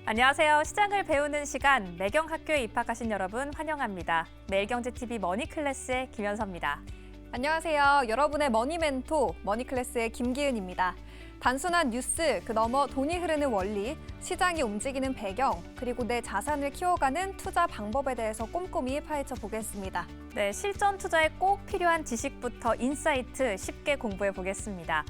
안녕하세요. 시장을 배우는 시간, 매경학교에 입학하신 여러분 환영합니다. 매일경제TV 머니클래스의 김현서입니다. 안녕하세요. 여러분의 머니 멘토, 머니클래스의 김기은입니다. 단순한 뉴스, 그 너머 돈이 흐르는 원리, 시장이 움직이는 배경, 그리고 내 자산을 키워가는 투자 방법에 대해서 꼼꼼히 파헤쳐 보겠습니다. 네, 실전 투자에 꼭 필요한 지식부터 인사이트 쉽게 공부해 보겠습니다.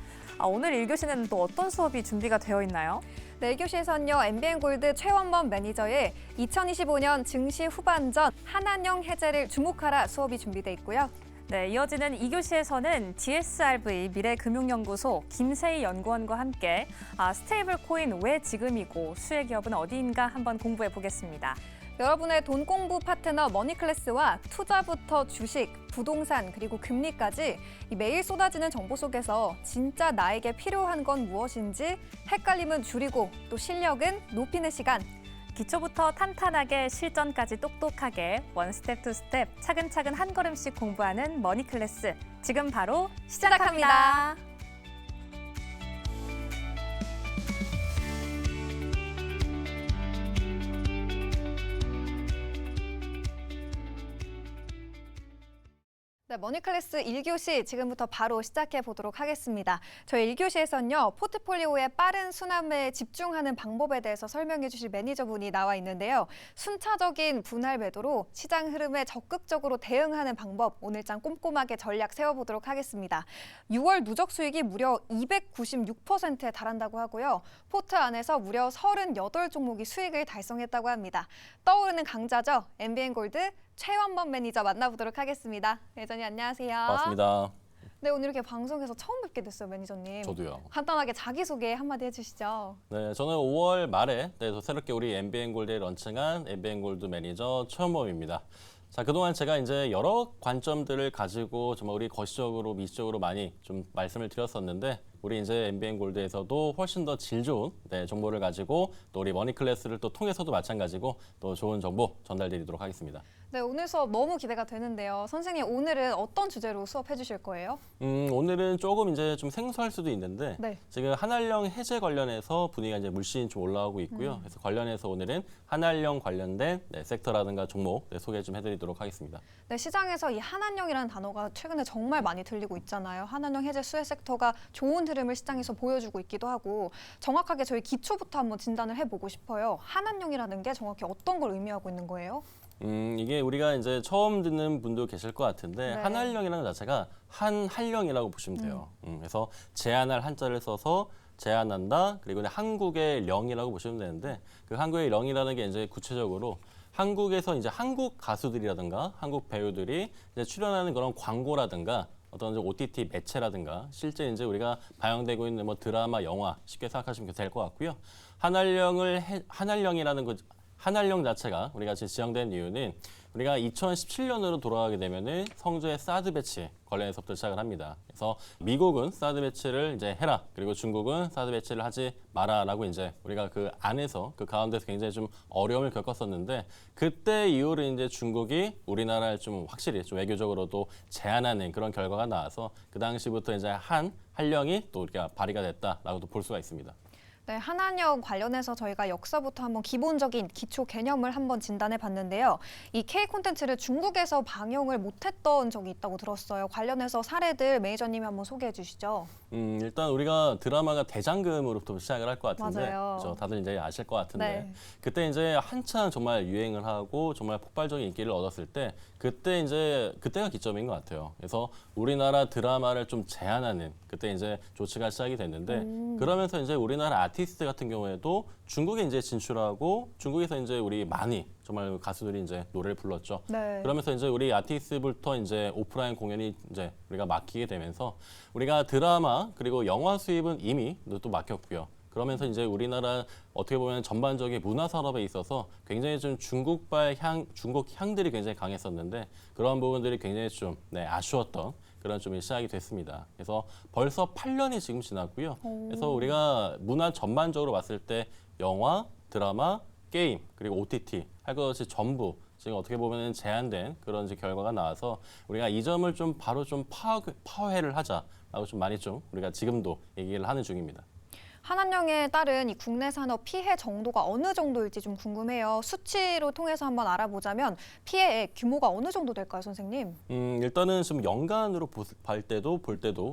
오늘 1교시는 또 어떤 수업이 준비가 되어 있나요? 네, 1교시에서는요, MBN골드 최원범 매니저의 2025년 증시 후반전 한한령 해제를 주목하라 수업이 준비돼 있고요. 네, 이어지는 2교시에서는 GSRV 미래금융연구소 김세희 연구원과 함께 스테이블 코인 왜 지금이고 수혜 기업은 어디인가 한번 공부해 보겠습니다. 여러분의 돈 공부 파트너 머니클래스와 투자부터 주식, 부동산, 그리고 금리까지 매일 쏟아지는 정보 속에서 진짜 나에게 필요한 건 무엇인지 헷갈림은 줄이고 또 실력은 높이는 시간. 기초부터 탄탄하게 실전까지 똑똑하게 원 스텝 투 스텝 차근차근 한 걸음씩 공부하는 머니클래스. 지금 바로 시작합니다. 네, 머니클래스 1교시 지금부터 바로 시작해 보도록 하겠습니다. 저희 1교시에서는요, 포트폴리오의 빠른 순환매에 집중하는 방법에 대해서 설명해 주실 매니저분이 나와 있는데요. 순차적인 분할 매도로 시장 흐름에 적극적으로 대응하는 방법, 오늘장 꼼꼼하게 전략 세워보도록 하겠습니다. 6월 누적 수익이 무려 296%에 달한다고 하고요. 포트 안에서 무려 38종목이 수익을 달성했다고 합니다. 떠오르는 강자죠. MBN골드 최원범 매니저 만나보도록 하겠습니다. 매니저님 안녕하세요. 반갑습니다. 네, 오늘 이렇게 방송에서 처음 뵙게 됐어요, 매니저님. 저도요. 간단하게 자기소개 한마디 해주시죠. 네, 저는 5월 말에 새롭게 우리 MBN골드에 런칭한 MBN골드 매니저 최원범입니다. 자, 그동안 제가 이제 여러 관점들을 가지고 정말 우리 거시적으로 미시적으로 많이 좀 말씀을 드렸었는데 우리 이제 MBN골드에서도 훨씬 더 질 좋은 정보를 가지고 또 우리 머니클래스를 또 통해서도 마찬가지고 또 좋은 정보 전달드리도록 하겠습니다. 네, 오늘 수업 너무 기대가 되는데요. 선생님, 오늘은 어떤 주제로 수업해 주실 거예요? 오늘은 조금 이제 좀 생소할 수도 있는데 네. 지금 한한령 해제 관련해서 분위기가 이제 물씬 좀 올라오고 있고요. 그래서 관련해서 오늘은 한한령 관련된 섹터라든가 종목 소개 좀 해드리도록 하겠습니다. 네, 시장에서 이 한한령이라는 단어가 최근에 정말 많이 들리고 있잖아요. 한한령 해제 수혜 섹터가 좋은 흐름을 시장에서 보여주고 있기도 하고 정확하게 저희 기초부터 한번 진단을 해보고 싶어요. 한한령이라는 게 정확히 어떤 걸 의미하고 있는 거예요? 이게 우리가 이제 처음 듣는 분도 계실 것 같은데 네. 한한령이라는 자체가 한한령이라고 보시면 돼요. 그래서 제한할 한자를 써서 제한한다. 그리고 한국의 령이라고 보시면 되는데 그 한국의 령이라는 게 이제 구체적으로 한국에서 이제 한국 가수들이라든가 한국 배우들이 이제 출연하는 그런 광고라든가 어떤 OTT 매체라든가 실제 이제 우리가 방영되고 있는 뭐 드라마, 영화 쉽게 생각하시면 될 것 같고요. 한한령 자체가 우리가 지금 지정된 이유는 우리가 2017년으로 돌아가게 되면은 성주의 사드 배치 관련해서부터 시작을 합니다. 그래서 미국은 사드 배치를 이제 해라. 그리고 중국은 사드 배치를 하지 마라라고 이제 우리가 그 안에서 그 가운데서 굉장히 좀 어려움을 겪었었는데 그때 이후로 이제 중국이 우리나라를 좀 확실히 좀 외교적으로도 제한하는 그런 결과가 나와서 그 당시부터 이제 한령이 또 우리가 발의가 됐다라고도 볼 수가 있습니다. 네, 한한령 관련해서 저희가 역사부터 한번 기본적인 기초 개념을 한번 진단해 봤는데요. 이 K 콘텐츠를 중국에서 방영을 못했던 적이 있다고 들었어요. 관련해서 사례들 매니저님이 한번 소개해 주시죠. 일단 우리가 드라마가 대장금으로부터 시작을 할 것 같은데 맞아요. 그렇죠? 다들 이제 아실 것 같은데 네. 그때 이제 한참 정말 유행을 하고 정말 폭발적인 인기를 얻었을 때 그때가 기점인 것 같아요. 그래서 우리나라 드라마를 좀 제한하는 그때 이제 조치가 시작이 됐는데 그러면서 이제 우리나라 아티스트 같은 경우에도 중국에 이제 진출하고 중국에서 이제 우리 많이 정말 가수들이 이제 노래를 불렀죠. 네. 그러면서 이제 우리 아티스트부터 이제 오프라인 공연이 이제 우리가 막히게 되면서 우리가 드라마 그리고 영화 수입은 이미 또 막혔고요. 그러면서 이제 우리나라 어떻게 보면 전반적인 문화 산업에 있어서 굉장히 좀 중국 향들이 굉장히 강했었는데 그런 부분들이 굉장히 좀 아쉬웠던 그런 좀 시작이 됐습니다. 그래서 벌써 8년이 지금 지났고요. 그래서 우리가 문화 전반적으로 봤을 때 영화, 드라마, 게임 그리고 OTT 할 것이 전부 지금 어떻게 보면 제한된 그런 이제 결과가 나와서 우리가 이 점을 좀 바로 좀 파회를 하자라고 좀 많이 좀 우리가 지금도 얘기를 하는 중입니다. 한한령에 따른 이 국내 산업 피해 정도가 어느 정도일지 좀 궁금해요. 수치로 통해서 한번 알아보자면 피해의 규모가 어느 정도 될까요, 선생님? 일단은 지금 연간으로 볼 때도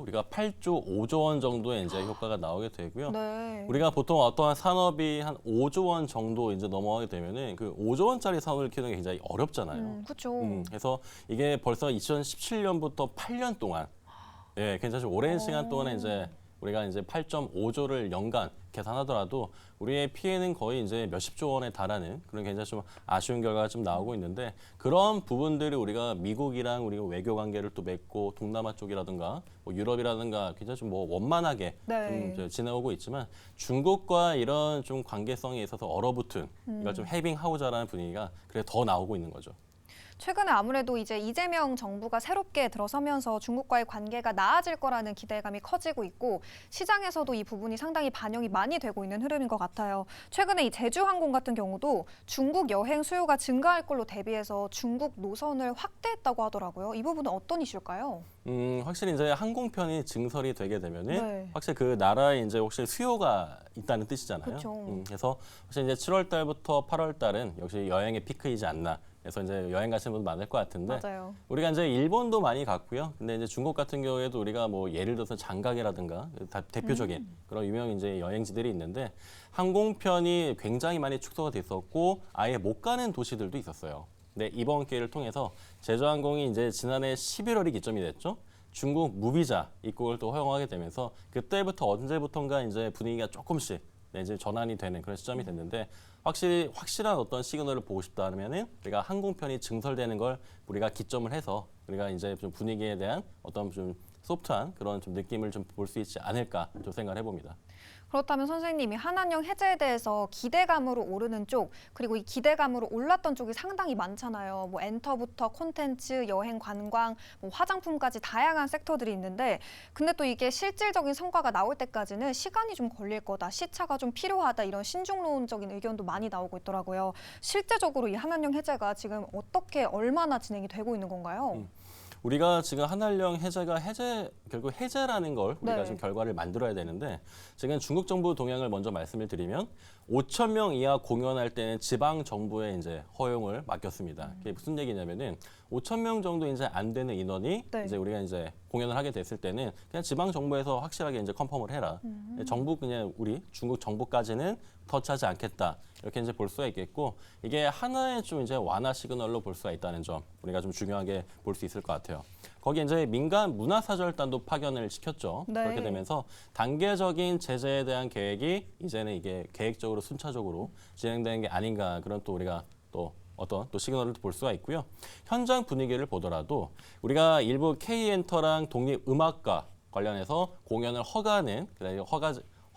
우리가 8조 5조 원 정도의 이제 효과가 나오게 되고요. 네. 우리가 보통 어떠한 산업이 한 5조 원 정도 이제 넘어가게 되면은 그 5조 원짜리 산업을 키우는 게 굉장히 어렵잖아요. 그렇죠. 그래서 이게 벌써 2017년부터 8년 동안 굉장히 좀 오랜 시간 동안에 이제 우리가 이제 8.5조를 연간 계산하더라도 우리의 피해는 거의 이제 몇십조 원에 달하는 그런 굉장히 좀 아쉬운 결과가 좀 나오고 있는데 그런 부분들이 우리가 미국이랑 우리가 외교 관계를 또 맺고 동남아 쪽이라든가 뭐 유럽이라든가 굉장히 좀 뭐 원만하게 네. 좀 지내오고 있지만 중국과 이런 좀 관계성에 있어서 얼어붙은 이걸 좀 해빙하고자라는 분위기가 그래 더 나오고 있는 거죠. 최근에 아무래도 이제 이재명 정부가 새롭게 들어서면서 중국과의 관계가 나아질 거라는 기대감이 커지고 있고 시장에서도 이 부분이 상당히 반영이 많이 되고 있는 흐름인 것 같아요. 최근에 이 제주항공 같은 경우도 중국 여행 수요가 증가할 걸로 대비해서 중국 노선을 확대했다고 하더라고요. 이 부분은 어떤 이슈일까요? 확실히 이제 항공편이 증설이 되게 되면은 네. 확실히 그 나라에 이제 혹시 수요가 있다는 뜻이잖아요. 그렇죠. 그래서 혹시 이제 7월 달부터 8월 달은 역시 여행의 피크이지 않나. 그래서 이제 여행 가시는 분도 많을 것 같은데 맞아요. 우리가 이제 일본도 많이 갔고요. 근데 이제 중국 같은 경우에도 우리가 뭐 예를 들어서 장각이라든가 대표적인 그런 유명 이제 여행지들이 있는데 항공편이 굉장히 많이 축소가 됐었고 아예 못 가는 도시들도 있었어요. 근데 이번 기회를 통해서 제주항공이 이제 지난해 11월이 기점이 됐죠. 중국 무비자 입국을 또 허용하게 되면서 그때부터 언제부턴가 이제 분위기가 조금씩 이제 전환이 되는 그런 시점이 됐는데 확실한 어떤 시그널을 보고 싶다 하면은 우리가 항공편이 증설되는 걸 우리가 기점을 해서 우리가 이제 좀 분위기에 대한 어떤 좀 소프트한 그런 좀 느낌을 좀 볼 수 있지 않을까 좀 생각을 해봅니다. 그렇다면 선생님이 한한령 해제에 대해서 기대감으로 오르는 쪽 그리고 이 기대감으로 올랐던 쪽이 상당히 많잖아요. 뭐 엔터부터 콘텐츠, 여행, 관광, 뭐 화장품까지 다양한 섹터들이 있는데 근데 또 이게 실질적인 성과가 나올 때까지는 시간이 좀 걸릴 거다. 시차가 좀 필요하다. 이런 신중론적인 의견도 많이 나오고 있더라고요. 실제적으로 이 한한령 해제가 지금 어떻게 얼마나 진행이 되고 있는 건가요? 우리가 지금 한한령 해제가 결국 해제라는 걸 우리가 네. 지금 결과를 만들어야 되는데 지금 중국 정부 동향을 먼저 말씀을 드리면 5천 명 이하 공연할 때는 지방 정부에 이제 허용을 맡겼습니다. 그게 무슨 얘기냐면은 5천 명 정도 이제 안 되는 인원이 네. 이제 우리가 이제 공연을 하게 됐을 때는 그냥 지방 정부에서 확실하게 이제 컨펌을 해라. 정부 그냥 우리 중국 정부까지는 터치하지 않겠다. 이렇게 이제 볼 수가 있겠고 이게 하나의 좀 이제 완화 시그널로 볼 수가 있다는 점 우리가 좀 중요하게 볼 수 있을 것 같아요. 거기 이제 민간 문화사절단도 파견을 시켰죠. 네. 그렇게 되면서 단계적인 제재에 대한 계획이 이제는 이게 계획적으로 순차적으로 진행되는 게 아닌가 그런 또 우리가 또 어떤 또 시그널을 볼 수가 있고요. 현장 분위기를 보더라도 우리가 일부 K엔터랑 독립음악과 관련해서 공연을 허가하는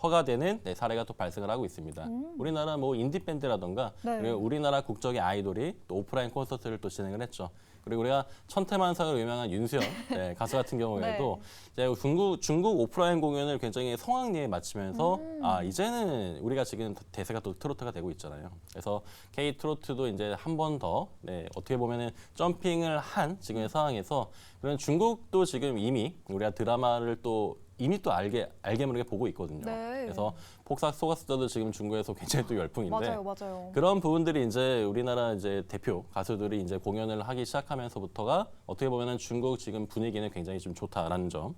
허가되는 사례가 또 발생을 하고 있습니다. 우리나라 뭐 인디 밴드라던가 네. 그리고 우리나라 국적의 아이돌이 또 오프라인 콘서트를 또 진행을 했죠. 그리고 우리가 천태만사로 유명한 윤수연 가수 같은 경우에도 이제 중국 오프라인 공연을 굉장히 성황리에 마치면서 이제는 우리가 지금 대세가 또 트로트가 되고 있잖아요. 그래서 K 트로트도 이제 한 번 더 어떻게 보면은 점핑을 한 지금의 상황에서 그런 중국도 지금 이미 우리가 드라마를 또 이미 또 알게 모르게 보고 있거든요. 네. 그래서 폭삭 속았수다도 지금 중국에서 굉장히 또 열풍인데 맞아요. 그런 부분들이 이제 우리나라 이제 대표 가수들이 이제 공연을 하기 시작하면서부터가 어떻게 보면은 중국 지금 분위기는 굉장히 좀 좋다라는 점.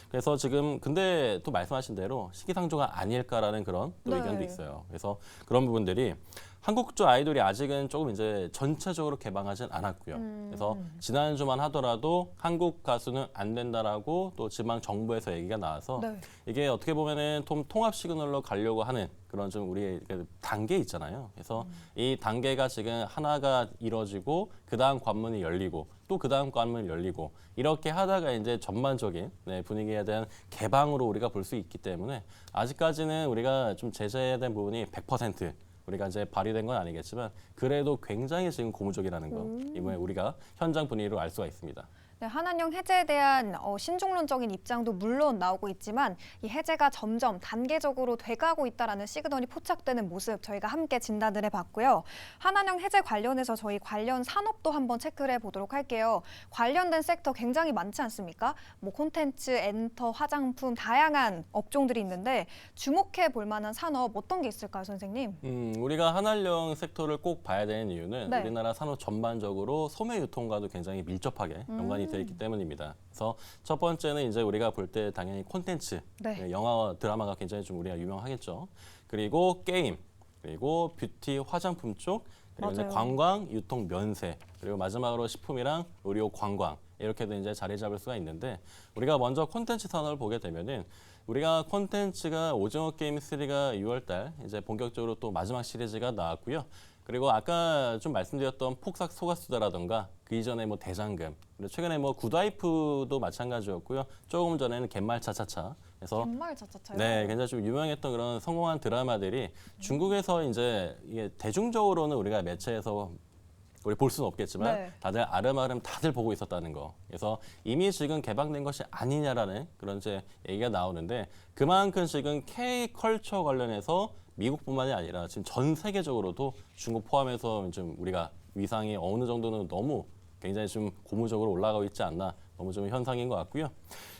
그래서 지금 근데 또 말씀하신 대로 시기상조가 아닐까라는 그런 또 네. 의견도 있어요. 그래서 그런 부분들이 한국적 아이돌이 아직은 조금 이제 전체적으로 개방하진 않았고요. 그래서 지난주만 하더라도 한국 가수는 안 된다라고 또 지방 정부에서 얘기가 나와서 네. 이게 어떻게 보면은 통합 시그널로 가려고 하는 그런 좀 우리의 단계 있잖아요. 그래서 이 단계가 지금 하나가 이뤄지고 그 다음 관문이 열리고 또 그 다음 관문이 열리고 이렇게 하다가 이제 전반적인 분위기에 대한 개방으로 우리가 볼 수 있기 때문에 아직까지는 우리가 좀 제재에 대한 부분이 100% 우리가 이제 발휘된 건 아니겠지만 그래도 굉장히 지금 고무적이라는 거 이번에 우리가 현장 분위기로 알 수가 있습니다. 네, 한한령 해제에 대한 신중론적인 입장도 물론 나오고 있지만 이 해제가 점점 단계적으로 돼가고 있다라는 시그널이 포착되는 모습 저희가 함께 진단을 해봤고요. 한한령 해제 관련해서 저희 관련 산업도 한번 체크를 해보도록 할게요. 관련된 섹터 굉장히 많지 않습니까? 뭐 콘텐츠, 엔터, 화장품 다양한 업종들이 있는데 주목해 볼 만한 산업 어떤 게 있을까요, 선생님? 우리가 한한령 섹터를 꼭 봐야 되는 이유는 네. 우리나라 산업 전반적으로 소매 유통과도 굉장히 밀접하게 연관이 되어 있기 때문입니다. 그래서 첫 번째는 이제 우리가 볼 때 당연히 콘텐츠, 네. 영화와 드라마가 굉장히 좀 우리가 유명하겠죠. 그리고 게임, 그리고 뷰티, 화장품 쪽, 그리고 이제 맞아요. 관광, 유통, 면세, 그리고 마지막으로 식품이랑 의료, 관광 이렇게도 이제 자리 잡을 수가 있는데 우리가 먼저 콘텐츠 산업을 보게 되면은 우리가 콘텐츠가 오징어 게임 3가 6월달 이제 본격적으로 또 마지막 시리즈가 나왔고요. 그리고 아까 좀 말씀드렸던 폭삭 소가수다라던가 그 이전에 뭐 대장금, 그리고 최근에 뭐 굿와이프도 마찬가지였고요. 조금 전에는 갯말 차차차. 그래서 정말 차차차요. 네, 굉장히 좀 유명했던 그런 성공한 드라마들이 중국에서 이제 이게 대중적으로는 우리가 매체에서 우리 볼 수는 없겠지만 네. 다들 아름아름 다들 보고 있었다는 거. 그래서 이미 지금 개방된 것이 아니냐라는 그런 이제 얘기가 나오는데 그만큼 지금 K-컬처 관련해서 미국뿐만이 아니라 지금 전 세계적으로도 중국 포함해서 좀 우리가 위상이 어느 정도는 너무 굉장히 좀 고무적으로 올라가고 있지 않나 너무 좀 현상인 것 같고요.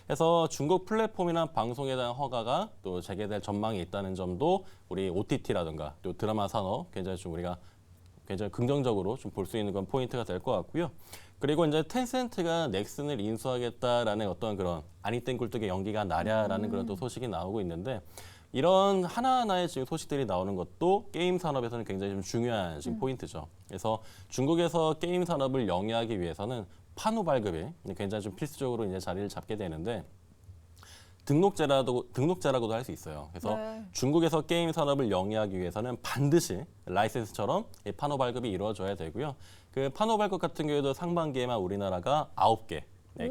그래서 중국 플랫폼이나 방송에 대한 허가가 또 재개될 전망이 있다는 점도 우리 OTT라든가 또 드라마 산업 굉장히 좀 우리가 굉장히 긍정적으로 좀 볼 수 있는 건 포인트가 될 것 같고요. 그리고 이제 텐센트가 넥슨을 인수하겠다라는 어떤 그런 아니땐 굴뚝의 연기가 나랴라는 그런 또 소식이 나오고 있는데 이런 하나하나의 지금 소식들이 나오는 것도 게임 산업에서는 굉장히 좀 중요한 지금 포인트죠. 그래서 중국에서 게임 산업을 영위하기 위해서는 판호 발급이 굉장히 좀 필수적으로 이제 자리를 잡게 되는데 등록제라고도 할 수 있어요. 그래서 네. 중국에서 게임 산업을 영위하기 위해서는 반드시 라이센스처럼 이 판호 발급이 이루어져야 되고요. 그 판호 발급 같은 경우에도 상반기에만 우리나라가 9개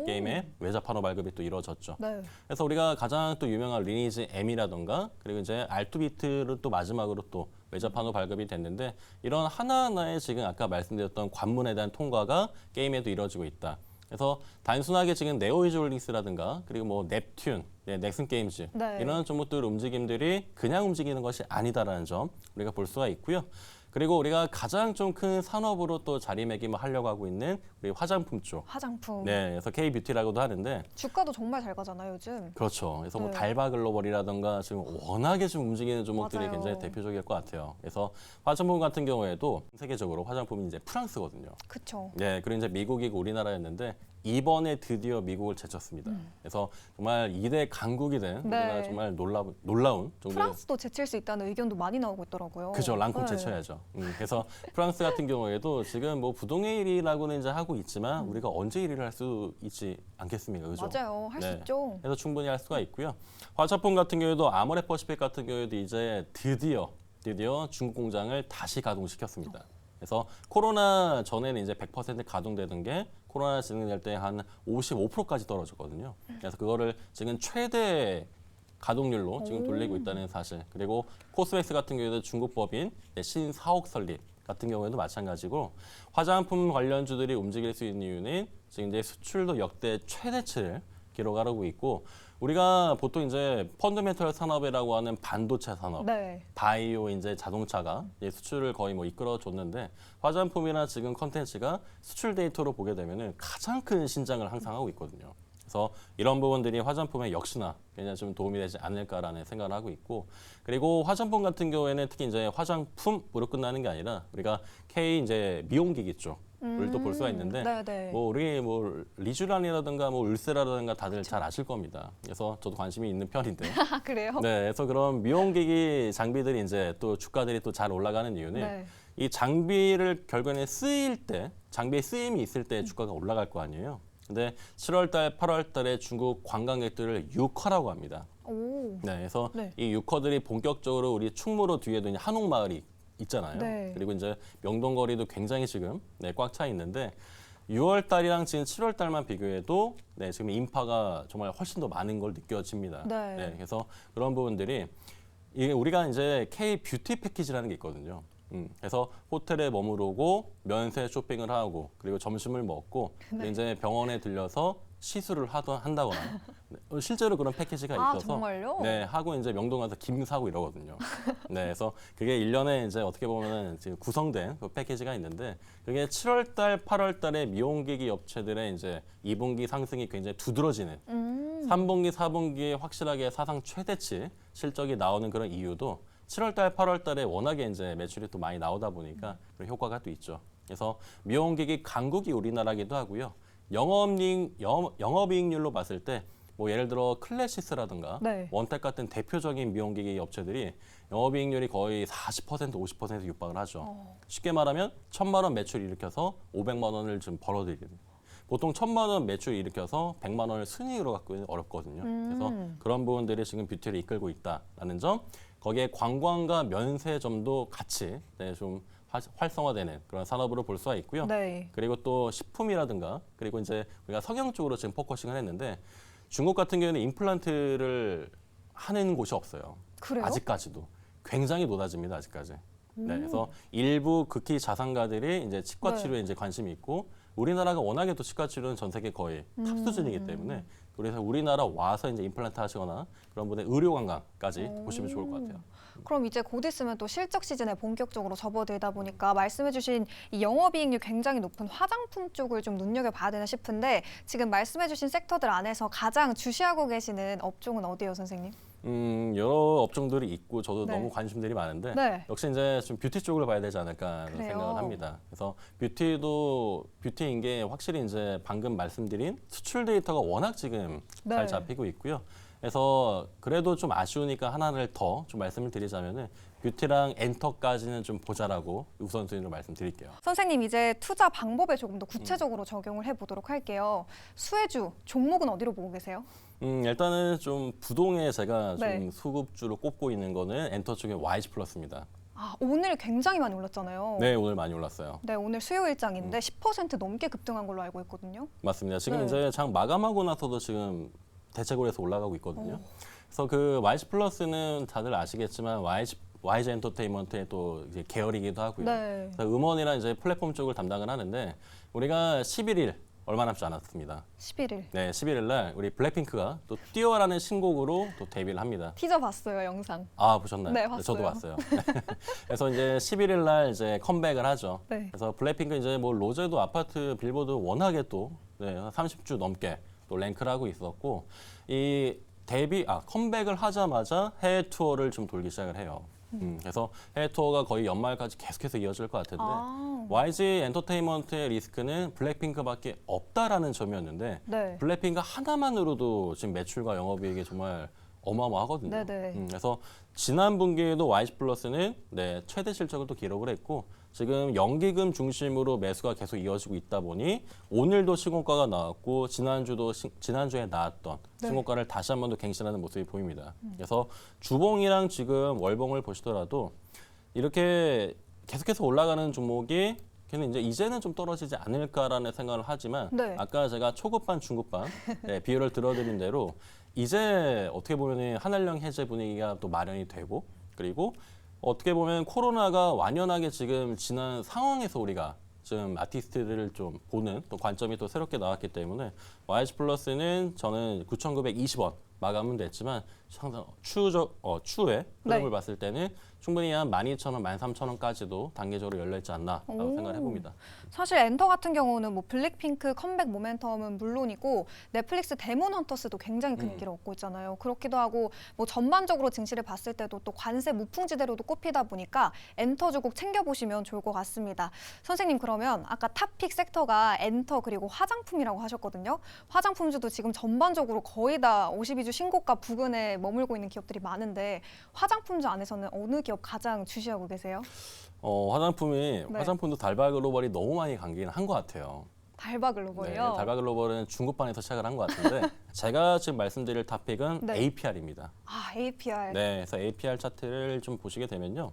게임의 외자 판호 발급이 또 이루어졌죠. 네. 그래서 우리가 가장 또 유명한 리니지 M이라던가 그리고 이제 R2비트를 또 마지막으로 또 외자 판호 발급이 됐는데 이런 하나하나의 지금 아까 말씀드렸던 관문에 대한 통과가 게임에도 이루어지고 있다. 그래서 단순하게 지금 네오이즈올링스라든가 그리고 뭐 넵튠, 넥슨 게임즈 네. 이런 종목들 움직임들이 그냥 움직이는 것이 아니다라는 점 우리가 볼 수가 있고요. 그리고 우리가 가장 좀 큰 산업으로 또 자리매김을 하려고 하고 있는 우리 화장품 쪽. 화장품. 네, 그래서 K-뷰티라고도 하는데 주가도 정말 잘 가잖아요, 요즘. 그렇죠. 그래서 뭐 네. 달바 글로벌이라던가 지금 워낙에 좀 움직이는 종목들이 맞아요. 굉장히 대표적일 것 같아요. 그래서 화장품 같은 경우에도 세계적으로 화장품이 이제 프랑스거든요. 그쵸. 네, 그리고 이제 미국이고 우리나라였는데 이번에 드디어 미국을 제쳤습니다. 그래서 정말 2대 강국이 된 네. 우리나라 정말 놀라운 정도의 프랑스도 제칠 수 있다는 의견도 많이 나오고 있더라고요. 그죠, 랑콩 네. 제쳐야죠. 그래서 프랑스 같은 경우에도 지금 뭐 부동의 1위라고는 이제 하고 있지만 우리가 언제 1위를 할 수 있지 않겠습니까, 그죠? 맞아요. 할 수 네. 있죠. 그래서 충분히 할 수가 있고요. 화장품 같은 경우에도 아모레퍼시픽 같은 경우에도 이제 드디어 중국 공장을 다시 가동시켰습니다. 그래서 코로나 전에는 이제 100% 가동되던 게 코로나 진행될 때 한 55%까지 떨어졌거든요. 그래서 그거를 지금 최대 가동률로 지금 돌리고 있다는 사실. 그리고 코스맥스 같은 경우에도 중국 법인 신사옥 설립 같은 경우에도 마찬가지고 화장품 관련주들이 움직일 수 있는 이유는 지금 이제 수출도 역대 최대치를 기록하고 있고 우리가 보통 이제 펀더멘털 산업이라고 하는 반도체 산업, 네. 바이오 이제 자동차가 이제 수출을 거의 뭐 이끌어줬는데 화장품이나 지금 컨텐츠가 수출 데이터로 보게 되면은 가장 큰 신장을 항상 하고 있거든요. 그래서 이런 부분들이 화장품에 역시나 굉장히 좀 도움이 되지 않을까라는 생각을 하고 있고 그리고 화장품 같은 경우에는 특히 이제 화장품으로 끝나는 게 아니라 우리가 K 이제 미용기기 쪽을 또 볼 수가 있는데 네네. 뭐 우리 뭐 리쥬란이라든가 뭐 울세라든가 다들 잘 아실 겁니다. 그래서 저도 관심이 있는 편인데. 아, 그래요? 네, 그래서 그런 미용기기 장비들이 이제 또 주가들이 또 잘 올라가는 이유는 네. 이 장비를 결국에는 쓰일 때, 장비의 쓰임이 있을 때 주가가 올라갈 거 아니에요. 근데 7월 달, 8월 달에 중국 관광객들을 유커라고 합니다. 오. 네, 그래서 네. 이 유커들이 본격적으로 우리 충무로 뒤에도 이제 한옥마을이 있잖아요. 네. 그리고 이제 명동거리도 굉장히 지금 꽉 차 있는데 6월 달이랑 지금 7월 달만 비교해도 지금 인파가 정말 훨씬 더 많은 걸 느껴집니다. 네. 그래서 그런 부분들이 이게 우리가 이제 K 뷰티 패키지라는 게 있거든요. 그래서 호텔에 머무르고 면세 쇼핑을 하고 그리고 점심을 먹고 네. 이제 병원에 들려서 시술을 한다거나 실제로 그런 패키지가 아, 있어서 정말요? 네, 하고 이제 명동 가서 김 사고 이러거든요. 네, 그래서 그게 1년에 이제 어떻게 보면은 지금 구성된 그 패키지가 있는데 그게 7월 달, 8월 달에 미용기기 업체들의 이제 2분기 상승이 굉장히 두드러지는 3분기, 4분기에 확실하게 사상 최대치 실적이 나오는 그런 이유도 7월 달, 8월 달에 워낙에 이제 매출이 또 많이 나오다 보니까 그런 효과가 또 있죠. 그래서 미용기기 강국이 우리나라기도 하고요. 영업이익률로 봤을 때 뭐 예를 들어 클래시스라든가 네. 원택 같은 대표적인 미용기기 업체들이 영업이익률이 거의 40%, 50% 육박을 하죠. 쉽게 말하면 1,000만 원 매출 일으켜서 500만 원을 좀 벌어들이는. 보통 1,000만 원 매출 일으켜서 100만 원을 순이익으로 갖기는 어렵거든요. 그래서 그런 부분들이 지금 뷰티를 이끌고 있다라는 점, 거기에 관광과 면세점도 같이 네, 좀 활성화되는 그런 산업으로 볼 수가 있고요. 네. 그리고 또 식품이라든가 그리고 이제 우리가 성형 쪽으로 지금 포커싱을 했는데 중국 같은 경우에는 임플란트를 하는 곳이 없어요. 그래요? 아직까지도 굉장히 높아집니다. 아직까지. 네, 그래서 일부 극히 자산가들이 이제 치과 네. 치료에 이제 관심이 있고 우리나라가 워낙에 또 치과 치료는 전 세계 거의 탑 수준이기 때문에 그래서 우리나라 와서 이제 임플란트 하시거나 그런 분의 의료 관광까지 보시면 좋을 것 같아요. 그럼 이제 곧 있으면 또 실적 시즌에 본격적으로 접어들다 보니까 말씀해주신 이 영업이익률 굉장히 높은 화장품 쪽을 좀 눈여겨봐야 되나 싶은데 지금 말씀해주신 섹터들 안에서 가장 주시하고 계시는 업종은 어디예요, 선생님? 여러 업종들이 있고 저도 네. 너무 관심들이 많은데 네. 역시 이제 좀 뷰티 쪽을 봐야 되지 않을까 그래요. 생각을 합니다. 그래서 뷰티도 뷰티인 게 확실히 이제 방금 말씀드린 수출 데이터가 워낙 지금 네. 잘 잡히고 있고요. 그래서 그래도 좀 아쉬우니까 하나를 더 좀 말씀을 드리자면은 뷰티랑 엔터까지는 좀 보자라고 우선순위로 말씀드릴게요. 선생님 이제 투자 방법에 조금 더 구체적으로 적용을 해보도록 할게요. 수혜주 종목은 어디로 보고 계세요? 일단은 좀 부동에 제가 네. 좀 수급주로 꼽고 있는 거는 엔터 쪽의 YG 플러스입니다. 아, 오늘 굉장히 많이 올랐잖아요. 네, 오늘 많이 올랐어요. 네, 오늘 수요 일장인데 10% 넘게 급등한 걸로 알고 있거든요. 맞습니다. 지금 네. 이제 장 마감하고 나서도 지금 대체고에서 올라가고 있거든요. 그래서 그 YG 플러스는 다들 아시겠지만 YG 엔터테인먼트의 또 이제 계열이기도 하고요. 네. 그래서 음원이나 이제 플랫폼 쪽을 담당을 하는데 우리가 11일 얼마 남지 않았습니다. 11일. 네, 11일 날 우리 블랙핑크가 또 뛰어라는 신곡으로 또 데뷔를 합니다. 티저 봤어요, 영상. 아, 보셨나요? 네, 봤어요. 저도 봤어요. 그래서 이제 11일 날 이제 컴백을 하죠. 네. 그래서 블랙핑크 이제 뭐 로제도 아파트 빌보드 워낙에 또 네, 30주 넘게 또 랭크를 하고 있었고 이 컴백을 하자마자 해외 투어를 좀 돌기 시작을 해요. 그래서 해외 투어가 거의 연말까지 계속해서 이어질 것 같은데 아. YG 엔터테인먼트의 리스크는 블랙핑크밖에 없다라는 점이었는데 네. 블랙핑크 하나만으로도 지금 매출과 영업이익이 정말 어마어마하거든요. 네네. 그래서 지난 분기에도 YG 플러스는 네, 최대 실적을 또 기록을 했고 지금 연기금 중심으로 매수가 계속 이어지고 있다 보니 오늘도 신고가가 나왔고 지난주에 나왔던 네. 신고가를 다시 한 번 더 갱신하는 모습이 보입니다. 그래서 주봉이랑 지금 월봉을 보시더라도 이렇게 계속해서 올라가는 종목이 걔는 이제는 좀 떨어지지 않을까라는 생각을 하지만 네. 아까 제가 초급반, 중급반 네, 비율을 들어드린 대로 이제 어떻게 보면 한한령 해제 분위기가 또 마련이 되고 그리고 어떻게 보면 코로나가 완연하게 지금 지난 상황에서 우리가 지금 아티스트들을 좀 보는 또 관점이 또 새롭게 나왔기 때문에 YG 플러스는 저는 9,920원 마감은 됐지만 상당 추후의 흐름을 네. 봤을 때는 충분히 한 12,000원, 13,000원까지도 단계적으로 열려있지 않나라고 오. 생각을 해봅니다. 사실 엔터 같은 경우는 뭐 블랙핑크 컴백 모멘텀은 물론이고 넷플릭스 데몬 헌터스도 굉장히 분위기를 얻고 있잖아요. 그렇기도 하고 뭐 전반적으로 증시를 봤을 때도 또 관세 무풍지대로도 꼽히다 보니까 엔터주 꼭 챙겨보시면 좋을 것 같습니다. 선생님 그러면 아까 탑픽 섹터가 엔터 그리고 화장품이라고 하셨거든요. 화장품주도 지금 전반적으로 거의 다 52주 신고가 부근에 머물고 있는 기업들이 많은데 화장품주 안에서는 어느 기업 가장 주시하고 계세요? 화장품도 달바 글로벌이 너무 많이 강기는 한 것 같아요. 달바 네, 글로벌이요? 달바 글로벌은 중급반에서 시작을 한 것 같은데 제가 지금 말씀드릴 탑픽은 네. APR입니다. 아, APR. 네, 그래서 APR 차트를 좀 보시게 되면요.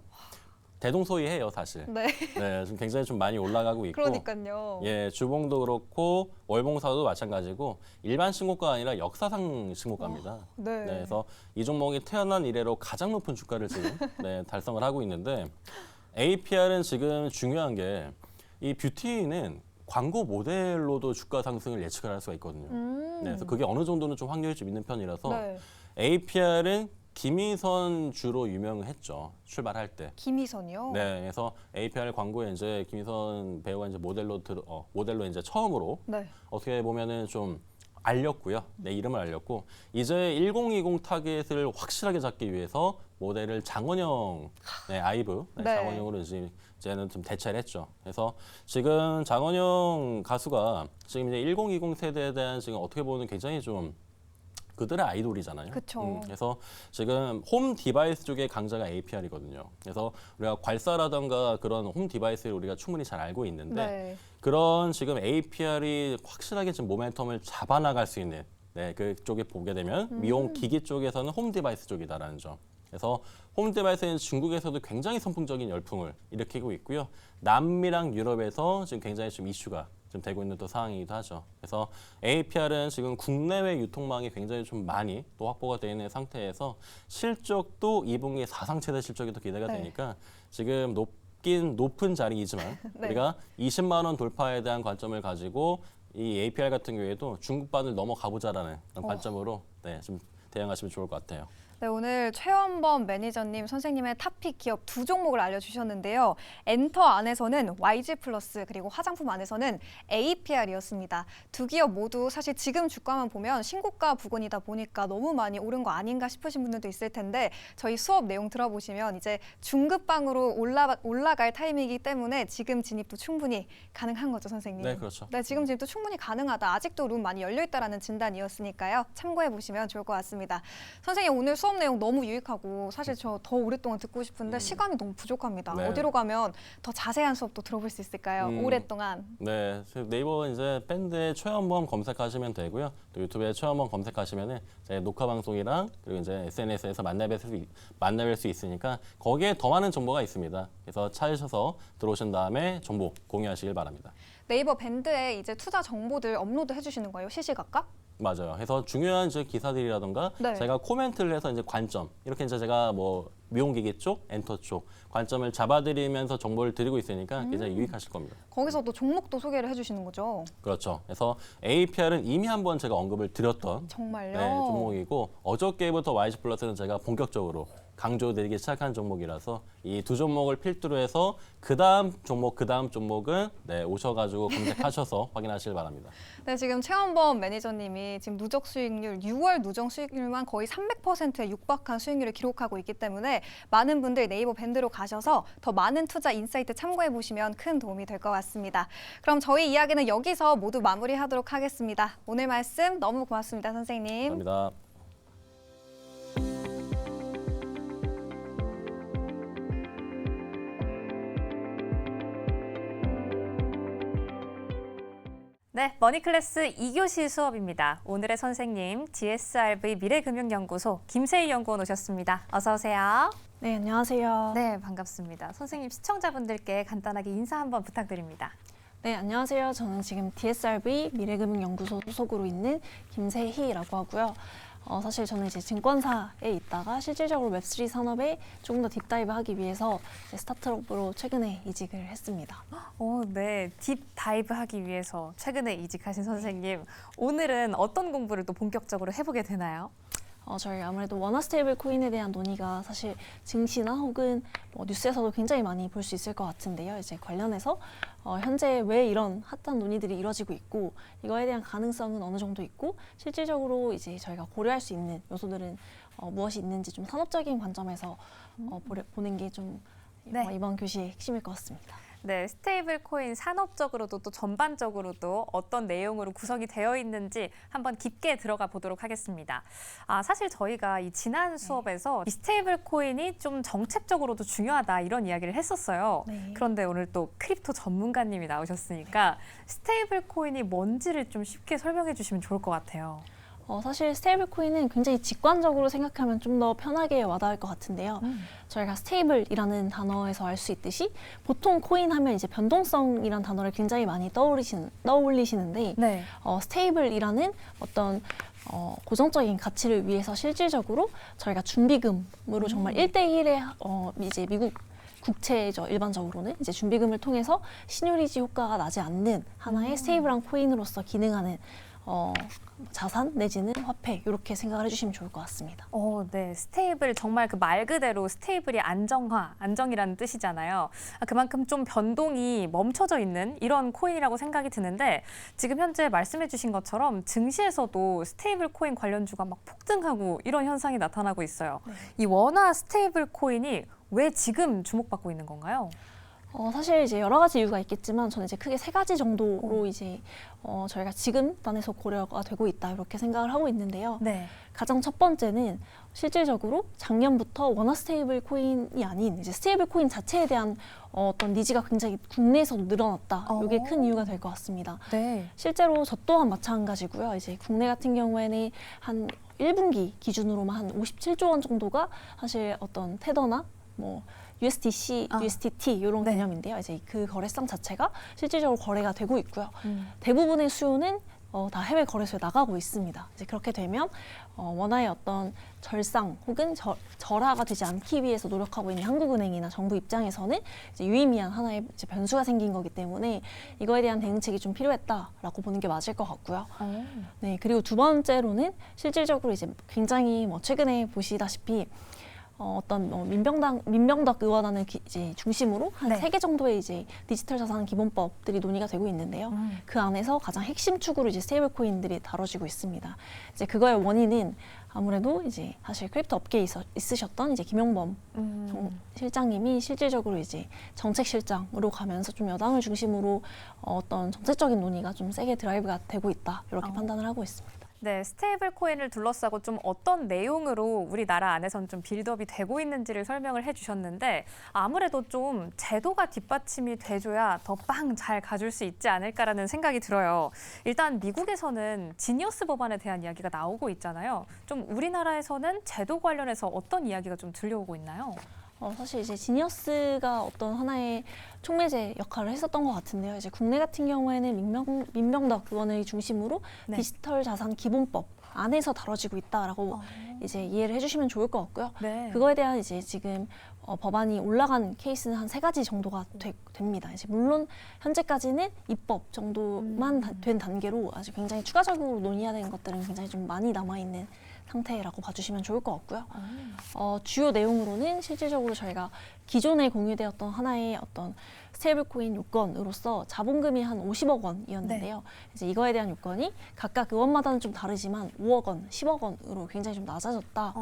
대동소이해요, 사실. 네. 네, 지금 굉장히 좀 많이 올라가고 있고. 그러니까요. 예, 주봉도 그렇고 월봉사도 마찬가지고 일반 신고가 아니라 역사상 신고가입니다. 네. 네, 그래서 이 종목이 태어난 이래로 가장 높은 주가를 지금 네, 달성을 하고 있는데 APR은 지금 중요한 게 이 뷰티는 광고 모델로도 주가 상승을 예측을 할 수가 있거든요. 네, 그래서 그게 어느 정도는 좀 확률이 좀 있는 편이라서 네. APR은 김희선 주로 유명했죠. 출발할 때. 김희선이요? 네, 그래서 APR 광고에 이제 김희선 배우가 이제 모델로 이제 처음으로 네. 어떻게 보면은 좀 알렸고요. 내 이름을 알렸고 이제 1020 타겟을 확실하게 잡기 위해서 모델을 장원영, 아이브, 네. 장원영으로 이제는 좀 대체를 했죠. 그래서 지금 장원영 가수가 지금 이제 1020 세대에 대한 지금 어떻게 보면 굉장히 좀 그들의 아이돌이잖아요. 그쵸. 그래서 지금 홈 디바이스 쪽의 강자가 APR이거든요. 그래서 우리가 괄사라던가 그런 홈 디바이스를 우리가 충분히 잘 알고 있는데 네. 그런 지금 APR이 확실하게 지금 모멘텀을 잡아나갈 수 있는 그쪽에 보게 되면 미용 기기 쪽에서는 홈 디바이스 쪽이다라는 점. 그래서 홈 디바이스는 중국에서도 굉장히 선풍적인 열풍을 일으키고 있고요. 남미랑 유럽에서 지금 굉장히 좀 이슈가 좀 되고 있는 또 상황이기도 하죠. 그래서 APR은 지금 국내외 유통망이 굉장히 좀 많이 또 확보가 되어 있는 상태에서 실적도 2분기에 사상 최대 실적이 또 기대가 네. 되니까 지금 높은 자리이지만 네. 우리가 20만 원 돌파에 대한 관점을 가지고 이 APR 같은 경우에도 중국반을 넘어가 보자라는 그런 관점으로 좀 대응하시면 좋을 것 같아요. 네, 오늘 최원범 매니저님 선생님의 탑픽 기업 두 종목을 알려주셨는데요. 엔터 안에서는 YG 플러스 그리고 화장품 안에서는 APR이었습니다. 두 기업 모두 사실 지금 주가만 보면 신고가 부근이다 보니까 너무 많이 오른 거 아닌가 싶으신 분들도 있을 텐데 저희 수업 내용 들어보시면 이제 중급방으로 올라갈 타이밍이기 때문에 지금 진입도 충분히 가능한 거죠, 선생님. 네, 그렇죠. 네, 지금 진입도 충분히 가능하다. 아직도 룸 많이 열려있다라는 진단이었으니까요. 참고해 보시면 좋을 것 같습니다. 선생님 오늘 수업 내용 너무 유익하고 사실 저 더 오랫동안 듣고 싶은데 시간이 너무 부족합니다. 네. 어디로 가면 더 자세한 수업도 들어볼 수 있을까요? 오랫동안. 네, 네이버 이제 밴드에 최원범 검색하시면 되고요. 또 유튜브에 최원범 검색하시면은 제 녹화 방송이랑 그리고 이제 SNS에서 만나뵐 수 있으니까 거기에 더 많은 정보가 있습니다. 그래서 찾으셔서 들어오신 다음에 정보 공유하시길 바랍니다. 네이버 밴드에 이제 투자 정보들 업로드 해주시는 거예요? 시시각각? 맞아요. 그래서 중요한 이제 기사들이라던가 네. 제가 코멘트를 해서 이제 관점 이렇게 이제 제가 뭐 미용기기 쪽, 엔터 쪽 관점을 잡아드리면서 정보를 드리고 있으니까 굉장히 유익하실 겁니다. 거기서도 종목도 소개를 해주시는 거죠? 그렇죠. 그래서 APR은 이미 한번 제가 언급을 드렸던 정말요? 종목이고 어저께부터 YG 플러스는 제가 본격적으로 강조드리기 시작한 종목이라서 이 두 종목을 필두로 해서 그 다음 종목은 오셔가지고 검색하셔서 확인하시길 바랍니다. 네, 지금 최원범 매니저님이 지금 누적 수익률, 6월 누적 수익률만 거의 300%에 육박한 수익률을 기록하고 있기 때문에 많은 분들 네이버 밴드로 가셔서 더 많은 투자 인사이트 참고해 보시면 큰 도움이 될 것 같습니다. 그럼 저희 이야기는 여기서 모두 마무리하도록 하겠습니다. 오늘 말씀 너무 고맙습니다, 선생님. 감사합니다. 네, 머니클래스 2교시 수업입니다. 오늘의 선생님 GSRV 미래금융연구소 김세희 연구원 오셨습니다. 어서 오세요. 네, 안녕하세요. 네, 반갑습니다. 선생님 시청자분들께 간단하게 인사 한번 부탁드립니다. 네, 안녕하세요. 저는 지금 DSRV 미래금융연구소 소속으로 있는 김세희라고 하고요. 사실 저는 이제 증권사에 있다가 실질적으로 웹3 산업에 조금 더 딥다이브 하기 위해서 이제 스타트업으로 최근에 이직을 했습니다. 네, 딥다이브 하기 위해서 최근에 이직하신 선생님, 오늘은 어떤 공부를 또 본격적으로 해보게 되나요? 저희 아무래도 원화 스테이블 코인에 대한 논의가 사실 증시나 혹은 뭐 뉴스에서도 굉장히 많이 볼 수 있을 것 같은데요. 이제 관련해서 현재 왜 이런 핫한 논의들이 이루어지고 있고 이거에 대한 가능성은 어느 정도 있고 실질적으로 이제 저희가 고려할 수 있는 요소들은 무엇이 있는지 좀 산업적인 관점에서 보는 게 좀 네. 이번 교시의 핵심일 것 같습니다. 네, 스테이블 코인 산업적으로도 또 전반적으로도 어떤 내용으로 구성이 되어 있는지 한번 깊게 들어가 보도록 하겠습니다. 사실 저희가 이 지난 수업에서 이 스테이블 코인이 좀 정책적으로도 중요하다 이런 이야기를 했었어요. 네. 그런데 오늘 또 크립토 전문가님이 나오셨으니까 스테이블 코인이 뭔지를 좀 쉽게 설명해 주시면 좋을 것 같아요. 사실 스테이블 코인은 굉장히 직관적으로 생각하면 좀 더 편하게 와닿을 것 같은데요. 저희가 스테이블이라는 단어에서 알 수 있듯이 보통 코인 하면 이제 변동성이라는 단어를 굉장히 많이 떠올리시는데 네. 스테이블이라는 어떤 고정적인 가치를 위해서 실질적으로 저희가 준비금으로 정말 1대1의 이제 미국 국채죠. 일반적으로는 이제 준비금을 통해서 신유리지 효과가 나지 않는 하나의 스테이블한 코인으로서 기능하는 자산 내지는 화폐 이렇게 생각을 해주시면 좋을 것 같습니다. 네. 스테이블 정말 그 말 그대로 스테이블이 안정이라는 뜻이잖아요. 그만큼 좀 변동이 멈춰져 있는 이런 코인이라고 생각이 드는데 지금 현재 말씀해 주신 것처럼 증시에서도 스테이블 코인 관련주가 막 폭등하고 이런 현상이 나타나고 있어요. 이 원화 스테이블 코인이 왜 지금 주목받고 있는 건가요? 사실 이제 여러 가지 이유가 있겠지만 저는 이제 크게 3가지 정도로 이제 저희가 지금 단에서 고려가 되고 있다 이렇게 생각을 하고 있는데요. 네. 가장 첫 번째는 실질적으로 작년부터 원화 스테이블 코인이 아닌 이제 스테이블 코인 자체에 대한 어떤 니즈가 굉장히 국내에서도 늘어났다. 이게 큰 이유가 될 것 같습니다. 네. 실제로 저 또한 마찬가지고요. 이제 국내 같은 경우에는 한 1분기 기준으로만 한 57조 원 정도가 사실 어떤 테더나 뭐 USDC, USDT 이런 네. 개념인데요. 이제 그 거래성 자체가 실질적으로 거래가 되고 있고요. 대부분의 수요는 다 해외 거래소에 나가고 있습니다. 이제 그렇게 되면 원화의 어떤 절상 혹은 절하가 되지 않기 위해서 노력하고 있는 한국은행이나 정부 입장에서는 이제 유의미한 하나의 이제 변수가 생긴 거기 때문에 이거에 대한 대응책이 좀 필요했다라고 보는 게 맞을 것 같고요. 네, 그리고 두 번째로는 실질적으로 이제 굉장히 최근에 보시다시피 어떤 민병덕 의원안을 이제 중심으로 한 네. 3개 정도의 이제 디지털 자산 기본법들이 논의가 되고 있는데요. 그 안에서 가장 핵심 축으로 이제 스테이블 코인들이 다뤄지고 있습니다. 이제 그거의 원인은 아무래도 이제 사실 크립토 업계에 있으셨던 이제 김용범 실장님이 실질적으로 이제 정책 실장으로 가면서 좀 여당을 중심으로 어떤 정책적인 논의가 좀 세게 드라이브가 되고 있다 이렇게 판단을 하고 있습니다. 네, 스테이블 코인을 둘러싸고 좀 어떤 내용으로 우리나라 안에서는 좀 빌드업이 되고 있는지를 설명을 해주셨는데 아무래도 좀 제도가 뒷받침이 돼줘야 더 빵 잘 가줄 수 있지 않을까라는 생각이 들어요. 일단 미국에서는 지니어스 법안에 대한 이야기가 나오고 있잖아요. 좀 우리나라에서는 제도 관련해서 어떤 이야기가 좀 들려오고 있나요? 사실 이제 지니어스가 어떤 하나의 촉매제 역할을 했었던 것 같은데요. 이제 국내 같은 경우에는 민병덕 의원을 중심으로 네. 디지털 자산 기본법 안에서 다뤄지고 있다라고 이제 이해를 해주시면 좋을 것 같고요. 네. 그거에 대한 이제 지금 법안이 올라간 케이스는 한 3가지 정도가 됩니다. 이제 물론 현재까지는 입법 정도만 된 단계로 아직 굉장히 추가적으로 논의해야 되는 것들은 굉장히 좀 많이 남아 있는 상태라고 봐주시면 좋을 것 같고요. 주요 내용으로는 실질적으로 저희가 기존에 공유되었던 하나의 어떤 스테이블 코인 요건으로서 자본금이 한 50억 원이었는데요. 이제 이거에 대한 요건이 각각 의원마다는 좀 다르지만 5억 원, 10억 원으로 굉장히 좀 낮아졌다.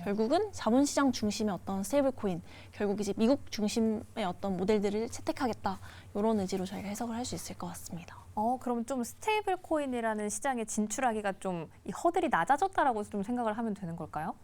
결국은 자본시장 중심의 어떤 스테이블 코인, 결국 이제 미국 중심의 어떤 모델들을 채택하겠다. 이런 의지로 저희가 해석을 할 수 있을 것 같습니다. 그럼 좀 스테이블 코인이라는 시장에 진출하기가 좀 이 허들이 낮아졌다라고 좀 생각을 하면 되는 걸까요?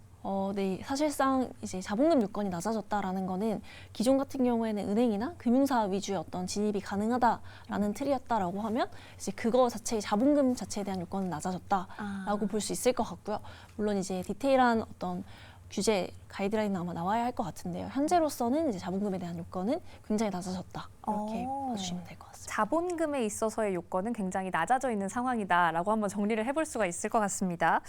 네, 사실상 이제 자본금 요건이 낮아졌다라는 거는 기존 같은 경우에는 은행이나 금융사 위주의 어떤 진입이 가능하다라는 틀이었다라고 하면 이제 그거 자체의 자본금 자체에 대한 요건은 낮아졌다라고 볼 수 있을 것 같고요. 물론 이제 디테일한 어떤 규제 가이드라인은 아마 나와야 할 것 같은데요. 현재로서는 이제 자본금에 대한 요건은 굉장히 낮아졌다 이렇게 봐주시면 될 것 같습니다. 자본금에 있어서의 요건은 굉장히 낮아져 있는 상황이다라고 한번 정리를 해볼 수가 있을 것 같습니다.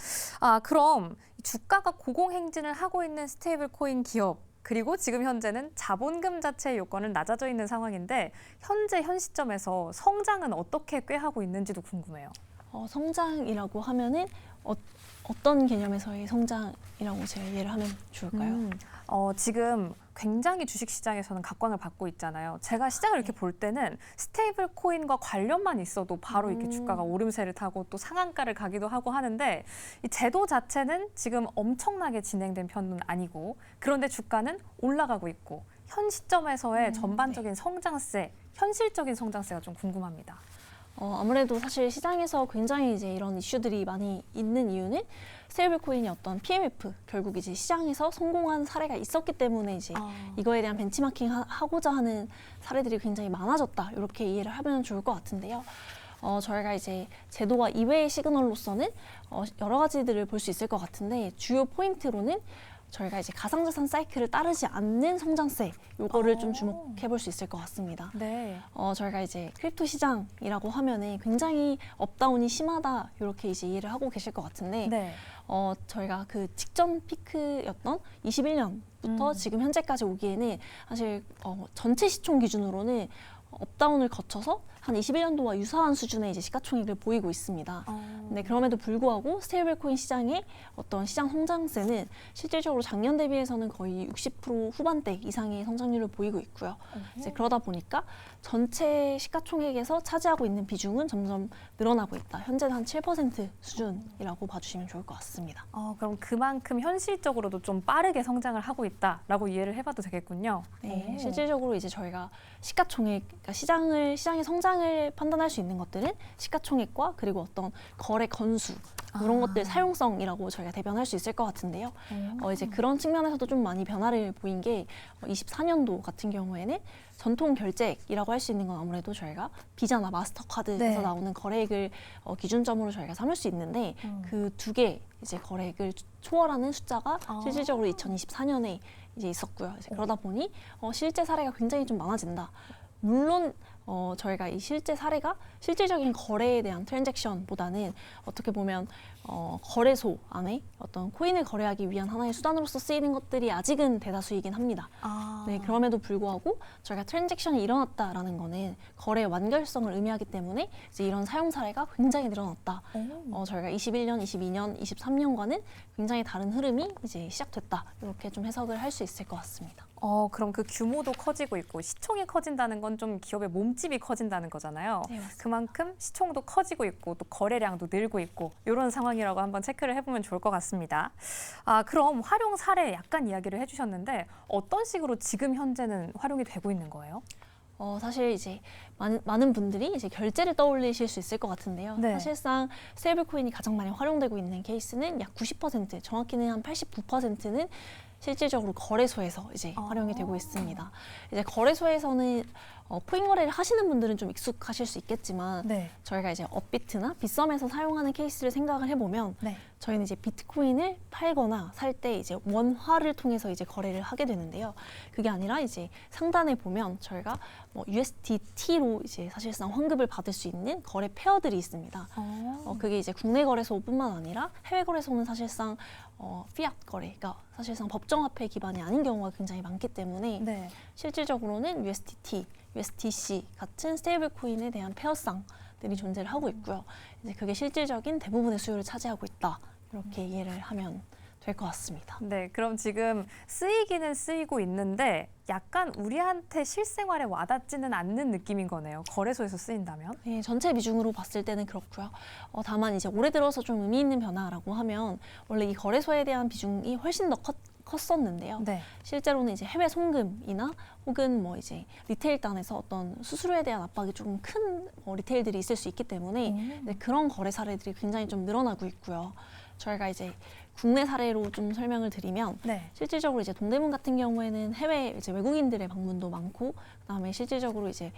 그럼 주가가 고공행진을 하고 있는 스테이블 코인 기업 그리고 지금 현재는 자본금 자체의 요건은 낮아져 있는 상황인데 현재 현 시점에서 성장은 어떻게 꾀하고 있는지도 궁금해요. 성장이라고 하면은 어떤 개념에서의 성장이라고 제가 이해를 하면 좋을까요? 지금 굉장히 주식시장에서는 각광을 받고 있잖아요. 제가 시장을 이렇게 볼 때는 스테이블 코인과 관련만 있어도 바로 이렇게 주가가 오름세를 타고 또 상한가를 가기도 하고 하는데 이 제도 자체는 지금 엄청나게 진행된 편은 아니고 그런데 주가는 올라가고 있고 현 시점에서의 전반적인 성장세, 현실적인 성장세가 좀 궁금합니다. 아무래도 사실 시장에서 굉장히 이제 이런 이슈들이 많이 있는 이유는 스테이블 코인이 어떤 PMF 결국 이제 시장에서 성공한 사례가 있었기 때문에 이제 이거에 대한 벤치마킹 하고자 하는 사례들이 굉장히 많아졌다 이렇게 이해를 하면 좋을 것 같은데요. 저희가 이제 제도와 이외의 시그널로서는 여러 가지들을 볼 수 있을 것 같은데 주요 포인트로는 저희가 이제 가상자산 사이클을 따르지 않는 성장세 요거를 좀 주목해 볼 수 있을 것 같습니다. 네. 저희가 이제 크립토 시장이라고 하면은 굉장히 업다운이 심하다 이렇게 이제 이해를 하고 계실 것 같은데 네. 저희가 그 직전 피크였던 21년부터 지금 현재까지 오기에는 사실 전체 시총 기준으로는 업다운을 거쳐서 한 21년도와 유사한 수준의 이제 시가총액을 보이고 있습니다. 네, 그럼에도 불구하고 스테이블 코인 시장의 어떤 시장 성장세는 실질적으로 작년 대비해서는 거의 60% 후반대 이상의 성장률을 보이고 있고요. 이제 그러다 보니까 전체 시가총액에서 차지하고 있는 비중은 점점 늘어나고 있다. 현재는 한 7% 수준이라고 봐주시면 좋을 것 같습니다. 그럼 그만큼 현실적으로도 좀 빠르게 성장을 하고 있다라고 이해를 해봐도 되겠군요. 네, 오. 실질적으로 이제 저희가 시가총액, 그러니까 시장의 성장을 판단할 수 있는 것들은 시가총액과 그리고 어떤 거래 건수 이런 것들 사용성이라고 저희가 대변할 수 있을 것 같은데요. 이제 그런 측면에서도 좀 많이 변화를 보인 게 24년도 같은 경우에는 전통 결제액이라고 할 수 있는 건 아무래도 저희가 비자나 마스터카드에서 네. 나오는 거래액을 기준점으로 저희가 삼을 수 있는데 그 두 개 이제 거래액을 초월하는 숫자가 실질적으로 2024년에 이제 있었고요. 이제 그러다 보니 실제 사례가 굉장히 좀 많아진다. 물론 저희가 이 실제 사례가 실질적인 거래에 대한 트랜잭션보다는 어떻게 보면 거래소 안에 어떤 코인을 거래하기 위한 하나의 수단으로서 쓰이는 것들이 아직은 대다수이긴 합니다. 네, 그럼에도 불구하고 저희가 트랜잭션이 일어났다라는 거는 거래 완결성을 의미하기 때문에 이제 이런 사용 사례가 굉장히 늘어났다. 저희가 21년, 22년, 23년과는 굉장히 다른 흐름이 이제 시작됐다. 이렇게 좀 해석을 할 수 있을 것 같습니다. 그럼 그 규모도 커지고 있고 시총이 커진다는 건 좀 기업의 몸집이 커진다는 거잖아요. 네, 맞습니다. 그만큼 시총도 커지고 있고 또 거래량도 늘고 있고 이런 상황이라고 한번 체크를 해보면 좋을 것 같습니다. 그럼 활용 사례 약간 이야기를 해주셨는데 어떤 식으로 지금 현재는 활용이 되고 있는 거예요? 사실 이제 많은 분들이 이제 결제를 떠올리실 수 있을 것 같은데요. 네. 사실상 스테이블 코인이 가장 많이 활용되고 있는 케이스는 약 90%, 정확히는 한 89%는 실질적으로 거래소에서 이제 활용이 되고 있습니다. 이제 거래소에서는 코인 거래를 하시는 분들은 좀 익숙하실 수 있겠지만 네. 저희가 이제 업비트나 빗썸에서 사용하는 케이스를 생각을 해보면 네. 저희는 이제 비트코인을 팔거나 살 때 이제 원화를 통해서 이제 거래를 하게 되는데요. 그게 아니라 이제 상단에 보면 저희가 USDT로 이제 사실상 환급을 받을 수 있는 거래 페어들이 있습니다. 그게 이제 국내 거래소뿐만 아니라 해외 거래소는 사실상 피앗 거래, 그러니까 사실상 법정화폐 기반이 아닌 경우가 굉장히 많기 때문에 네. 실질적으로는 USDT, USDC 같은 스테이블 코인에 대한 페어쌍들이 존재를 하고 있고요. 이제 그게 실질적인 대부분의 수요를 차지하고 있다. 이렇게 이해를 하면 될 것 같습니다. 네, 그럼 지금 쓰이기는 쓰이고 있는데 약간 우리한테 실생활에 와닿지는 않는 느낌인 거네요. 거래소에서 쓰인다면? 네, 전체 비중으로 봤을 때는 그렇고요. 다만 이제 올해 들어서 좀 의미 있는 변화라고 하면 원래 이 거래소에 대한 비중이 훨씬 더 컸었는데요. 네. 실제로는 이제 해외 송금이나 혹은 뭐 이제 리테일단에서 어떤 수수료에 대한 압박이 좀 큰 리테일들이 있을 수 있기 때문에 네, 그런 거래 사례들이 굉장히 좀 늘어나고 있고요. 저희가 이제 국내 사례로 좀 설명을 드리면 네. 실질적으로 이제 동대문 같은 경우에는 해외 이제 외국인들의 방문도 많고 그다음에 실질적으로 이제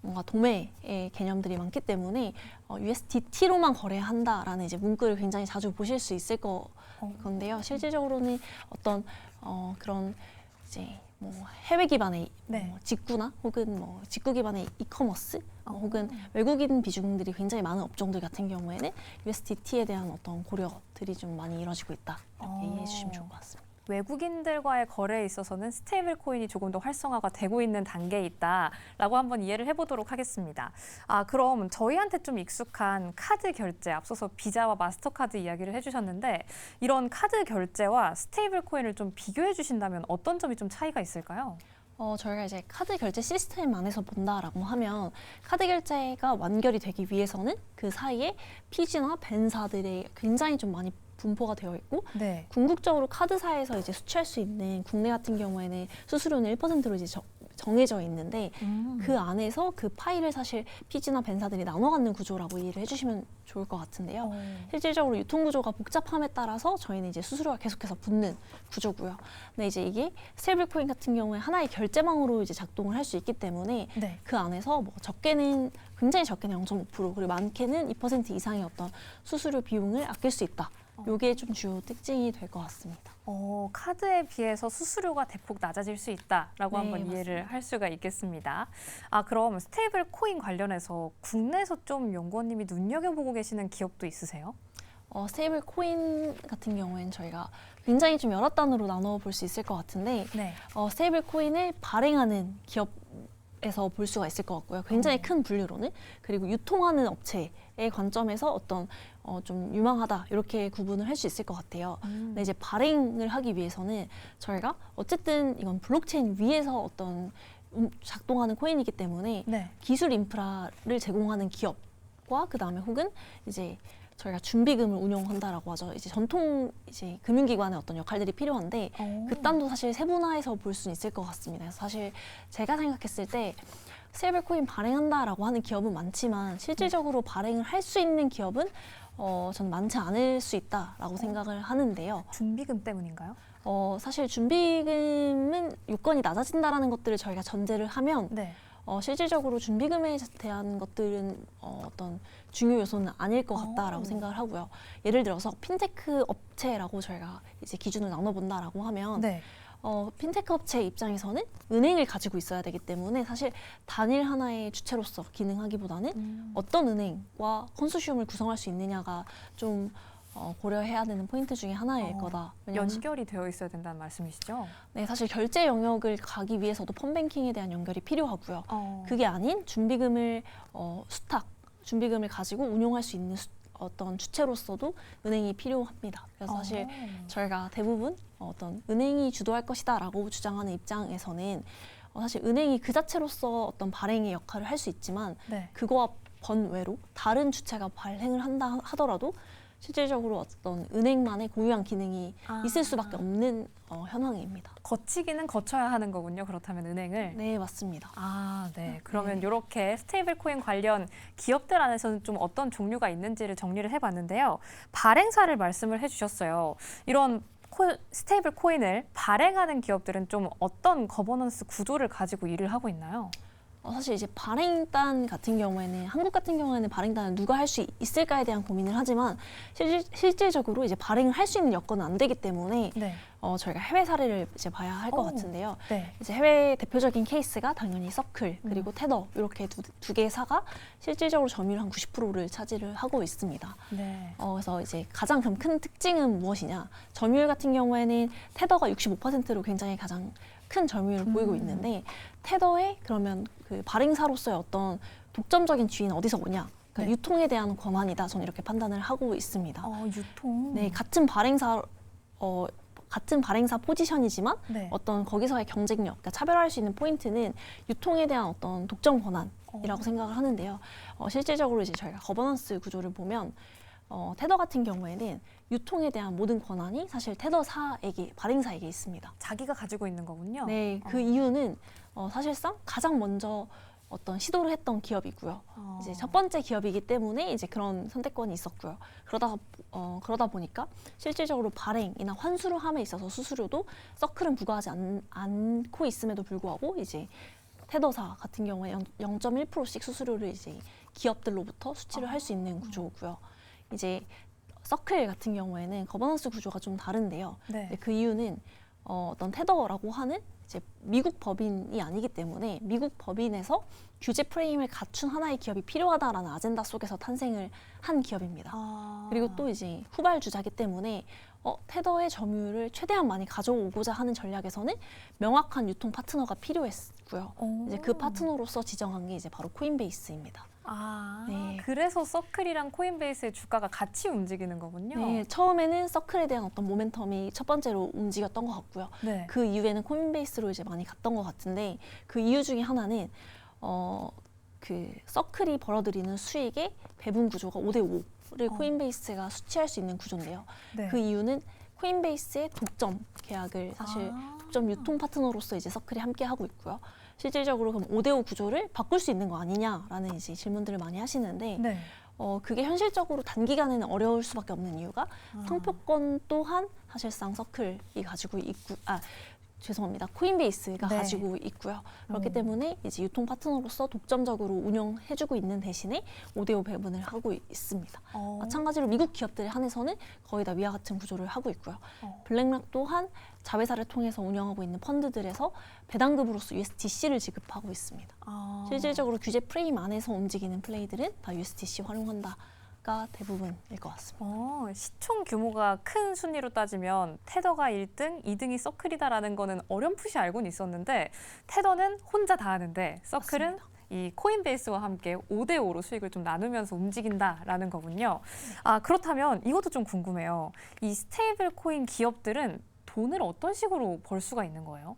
뭔가 도매의 개념들이 많기 때문에 USDT로만 거래한다라는 이제 문구를 굉장히 자주 보실 수 있을 건데요. 실질적으로는 어떤 그런 이제 뭐 해외 기반의 네. 뭐 직구나 혹은 뭐 직구 기반의 이커머스 혹은 외국인 비중들이 굉장히 많은 업종들 같은 경우에는 USDT에 대한 어떤 고려들이 좀 많이 이루어지고 있다 이렇게 이해해 주시면 좋을 것 같습니다. 외국인들과의 거래에 있어서는 스테이블 코인이 조금 더 활성화가 되고 있는 단계에 있다라고 한번 이해를 해보도록 하겠습니다. 그럼 저희한테 좀 익숙한 카드 결제, 앞서서 비자와 마스터카드 이야기를 해주셨는데 이런 카드 결제와 스테이블 코인을 좀 비교해 주신다면 어떤 점이 좀 차이가 있을까요? 저희가 이제 카드 결제 시스템 안에서 본다라고 하면 카드 결제가 완결이 되기 위해서는 그 사이에 피지나 벤사들이 굉장히 좀 많이 분포가 되어 있고 네. 궁극적으로 카드사에서 이제 수취할 수 있는 국내 같은 경우에는 수수료는 1%로 이제 정해져 있는데 그 안에서 그 파일을 사실 피지나 벤사들이 나눠 갖는 구조라고 이해를 해주시면 좋을 것 같은데요. 실질적으로 유통 구조가 복잡함에 따라서 저희는 이제 수수료가 계속해서 붙는 구조고요. 근데 이제 이게 스테이블 코인 같은 경우에 하나의 결제망으로 이제 작동을 할 수 있기 때문에 네. 그 안에서 뭐 적게는 굉장히 적게는 0.5% 그리고 많게는 2% 이상의 어떤 수수료 비용을 아낄 수 있다. 요게 좀 주요 특징이 될 것 같습니다. 카드에 비해서 수수료가 대폭 낮아질 수 있다라고 네, 한번 이해를 할 수가 있겠습니다. 그럼 스테이블 코인 관련해서 국내에서 좀 연구원님이 눈여겨보고 계시는 기업도 있으세요? 스테이블 코인 같은 경우에는 저희가 굉장히 좀 여러 단으로 나눠 볼 수 있을 것 같은데 네. 스테이블 코인을 발행하는 기업에서 볼 수가 있을 것 같고요. 굉장히 큰 분류로는 그리고 유통하는 업체의 관점에서 어떤 좀 유망하다 이렇게 구분을 할 수 있을 것 같아요. 근데 이제 발행을 하기 위해서는 저희가 어쨌든 이건 블록체인 위에서 어떤 작동하는 코인이기 때문에 네. 기술 인프라를 제공하는 기업과 그 다음에 혹은 이제 저희가 준비금을 운용한다라고 하죠. 이제 전통 이제 금융기관의 어떤 역할들이 필요한데 그 단도 사실 세분화해서 볼 수는 있을 것 같습니다. 그래서 사실 제가 생각했을 때 스테이블 코인 발행한다라고 하는 기업은 많지만 실질적으로 발행을 할 수 있는 기업은 저는 많지 않을 수 있다라고 생각을 하는데요. 준비금 때문인가요? 사실 준비금은 요건이 낮아진다라는 것들을 저희가 전제를 하면 네. 실질적으로 준비금에 대한 것들은 어떤 중요 요소는 아닐 것 같다라고 생각을 하고요. 예를 들어서 핀테크 업체라고 저희가 이제 기준을 나눠본다라고 하면 네. 핀테크 업체 입장에서는 은행을 가지고 있어야 되기 때문에 사실 단일 하나의 주체로서 기능하기보다는 어떤 은행과 컨소시엄을 구성할 수 있느냐가 좀 고려해야 되는 포인트 중에 하나일 거다. 왜냐하면 연결이 되어 있어야 된다는 말씀이시죠? 네, 사실 결제 영역을 가기 위해서도 펀뱅킹에 대한 연결이 필요하고요. 그게 아닌 준비금을 준비금을 가지고 운용할 수 있는 어떤 주체로서도 은행이 필요합니다. 그래서 사실 저희가 대부분 어떤 은행이 주도할 것이다라고 주장하는 입장에서는 사실 은행이 그 자체로서 어떤 발행의 역할을 할 수 있지만 네. 그거와 번외로 다른 주체가 발행을 한다 하더라도 실질적으로 어떤 은행만의 고유한 기능이 있을 수밖에 없는 현황입니다. 거치기는 거쳐야 하는 거군요. 그렇다면 은행을. 네, 맞습니다. 네. 그러면 이렇게 스테이블 코인 관련 기업들 안에서는 좀 어떤 종류가 있는지를 정리를 해봤는데요. 발행사를 말씀을 해주셨어요. 이런 스테이블 코인을 발행하는 기업들은 좀 어떤 거버넌스 구조를 가지고 일을 하고 있나요? 사실 이제 발행단 같은 경우에는 한국 같은 경우에는 발행단을 누가 할 수 있을까에 대한 고민을 하지만 실질적으로 이제 발행을 할 수 있는 여건은 안 되기 때문에 네. 저희가 해외 사례를 이제 봐야 할 것 같은데요. 네. 이제 해외 대표적인 케이스가 당연히 서클 그리고 테더 이렇게 두 개사가 실질적으로 점유율 한 90%를 차지를 하고 있습니다. 네. 그래서 이제 가장 큰 특징은 무엇이냐? 점유율 같은 경우에는 테더가 65%로 굉장히 가장 큰 점유율을 보이고 있는데 테더의 그러면 그 발행사로서의 어떤 독점적인 지위는 어디서 오냐? 그러니까 네. 유통에 대한 권한이다. 저는 이렇게 판단을 하고 있습니다. 유통. 네, 같은 발행사 포지션이지만 네. 어떤 거기서의 경쟁력, 그러니까 차별화할 수 있는 포인트는 유통에 대한 어떤 독점 권한이라고 생각을 하는데요. 실질적으로 이제 저희가 거버넌스 구조를 보면 테더 같은 경우에는 유통에 대한 모든 권한이 사실 테더사에게 발행사에게 있습니다. 자기가 가지고 있는 거군요. 네, 그 이유는 사실상 가장 먼저 어떤 시도를 했던 기업이고요. 이제 첫 번째 기업이기 때문에 이제 그런 선택권이 있었고요. 그러다 보니까 실질적으로 발행이나 환수를 함에 있어서 수수료도 서클은 부과하지 않고 있음에도 불구하고 이제 테더사 같은 경우에 0.1%씩 수수료를 이제 기업들로부터 수취를 할 수 있는 구조고요. 이제 서클 같은 경우에는 거버넌스 구조가 좀 다른데요. 네. 그 이유는 어떤 테더라고 하는 이제 미국 법인이 아니기 때문에 미국 법인에서 규제 프레임을 갖춘 하나의 기업이 필요하다라는 아젠다 속에서 탄생을 한 기업입니다. 그리고 또 이제 후발주자기 때문에 테더의 점유율을 최대한 많이 가져오고자 하는 전략에서는 명확한 유통 파트너가 필요했고요. 이제 그 파트너로서 지정한 게 이제 바로 코인베이스입니다. 네. 그래서 서클이랑 코인베이스의 주가가 같이 움직이는 거군요. 네, 처음에는 서클에 대한 어떤 모멘텀이 첫 번째로 움직였던 것 같고요. 네. 그 이후에는 코인베이스로 이제 많이 갔던 것 같은데 그 이유 중에 하나는 그 서클이 벌어들이는 수익의 배분 구조가 5대5를 코인베이스가 수취할 수 있는 구조인데요. 네. 그 이유는 코인베이스의 독점 계약을 사실 독점 유통 파트너로서 이제 서클이 함께 하고 있고요. 실질적으로 그럼 5대5 구조를 바꿀 수 있는 거 아니냐라는 이제 질문들을 많이 하시는데 네. 그게 현실적으로 단기간에는 어려울 수밖에 없는 이유가 상표권 또한 사실상 서클이 가지고 있고 죄송합니다. 코인베이스가 네. 가지고 있고요. 그렇기 때문에 이제 유통 파트너로서 독점적으로 운영해주고 있는 대신에 5대5 배분을 하고 있습니다. 마찬가지로 미국 기업들에 한해서는 거의 다 위와 같은 구조를 하고 있고요. 블랙락 또한 자회사를 통해서 운영하고 있는 펀드들에서 배당금으로서 USDC를 지급하고 있습니다. 실질적으로 규제 프레임 안에서 움직이는 플레이들은 다 USDC 활용한다가 대부분일 것 같습니다. 시총 규모가 큰 순위로 따지면 테더가 1등, 2등이 서클이다라는 거는 어렴풋이 알고는 있었는데 테더는 혼자 다 하는데 서클은 맞습니다. 이 코인베이스와 함께 5대5로 수익을 좀 나누면서 움직인다라는 거군요. 그렇다면 이것도 좀 궁금해요. 이 스테이블 코인 기업들은 돈을 어떤 식으로 벌 수가 있는 거예요?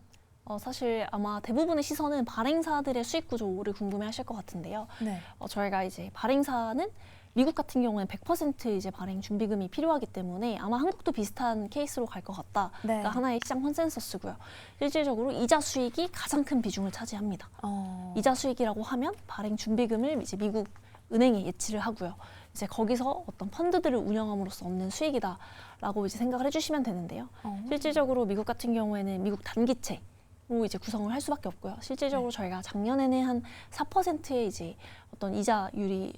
사실 아마 대부분의 시선은 발행사들의 수익 구조를 궁금해하실 것 같은데요. 네. 저희가 이제 발행사는 미국 같은 경우는 100% 이제 발행 준비금이 필요하기 때문에 아마 한국도 비슷한 케이스로 갈 것 같다가 네. 하나의 시장 컨센서스고요. 실질적으로 이자 수익이 가장 큰 비중을 차지합니다. 이자 수익이라고 하면 발행 준비금을 이제 미국 은행에 예치를 하고요. 이제 거기서 어떤 펀드들을 운영함으로써 얻는 수익이다라고 이제 생각을 해주시면 되는데요. 실질적으로 미국 같은 경우에는 미국 단기채로 이제 구성을 할 수밖에 없고요. 실질적으로 저희가 작년에는 한 4%의 이제 어떤 이자율이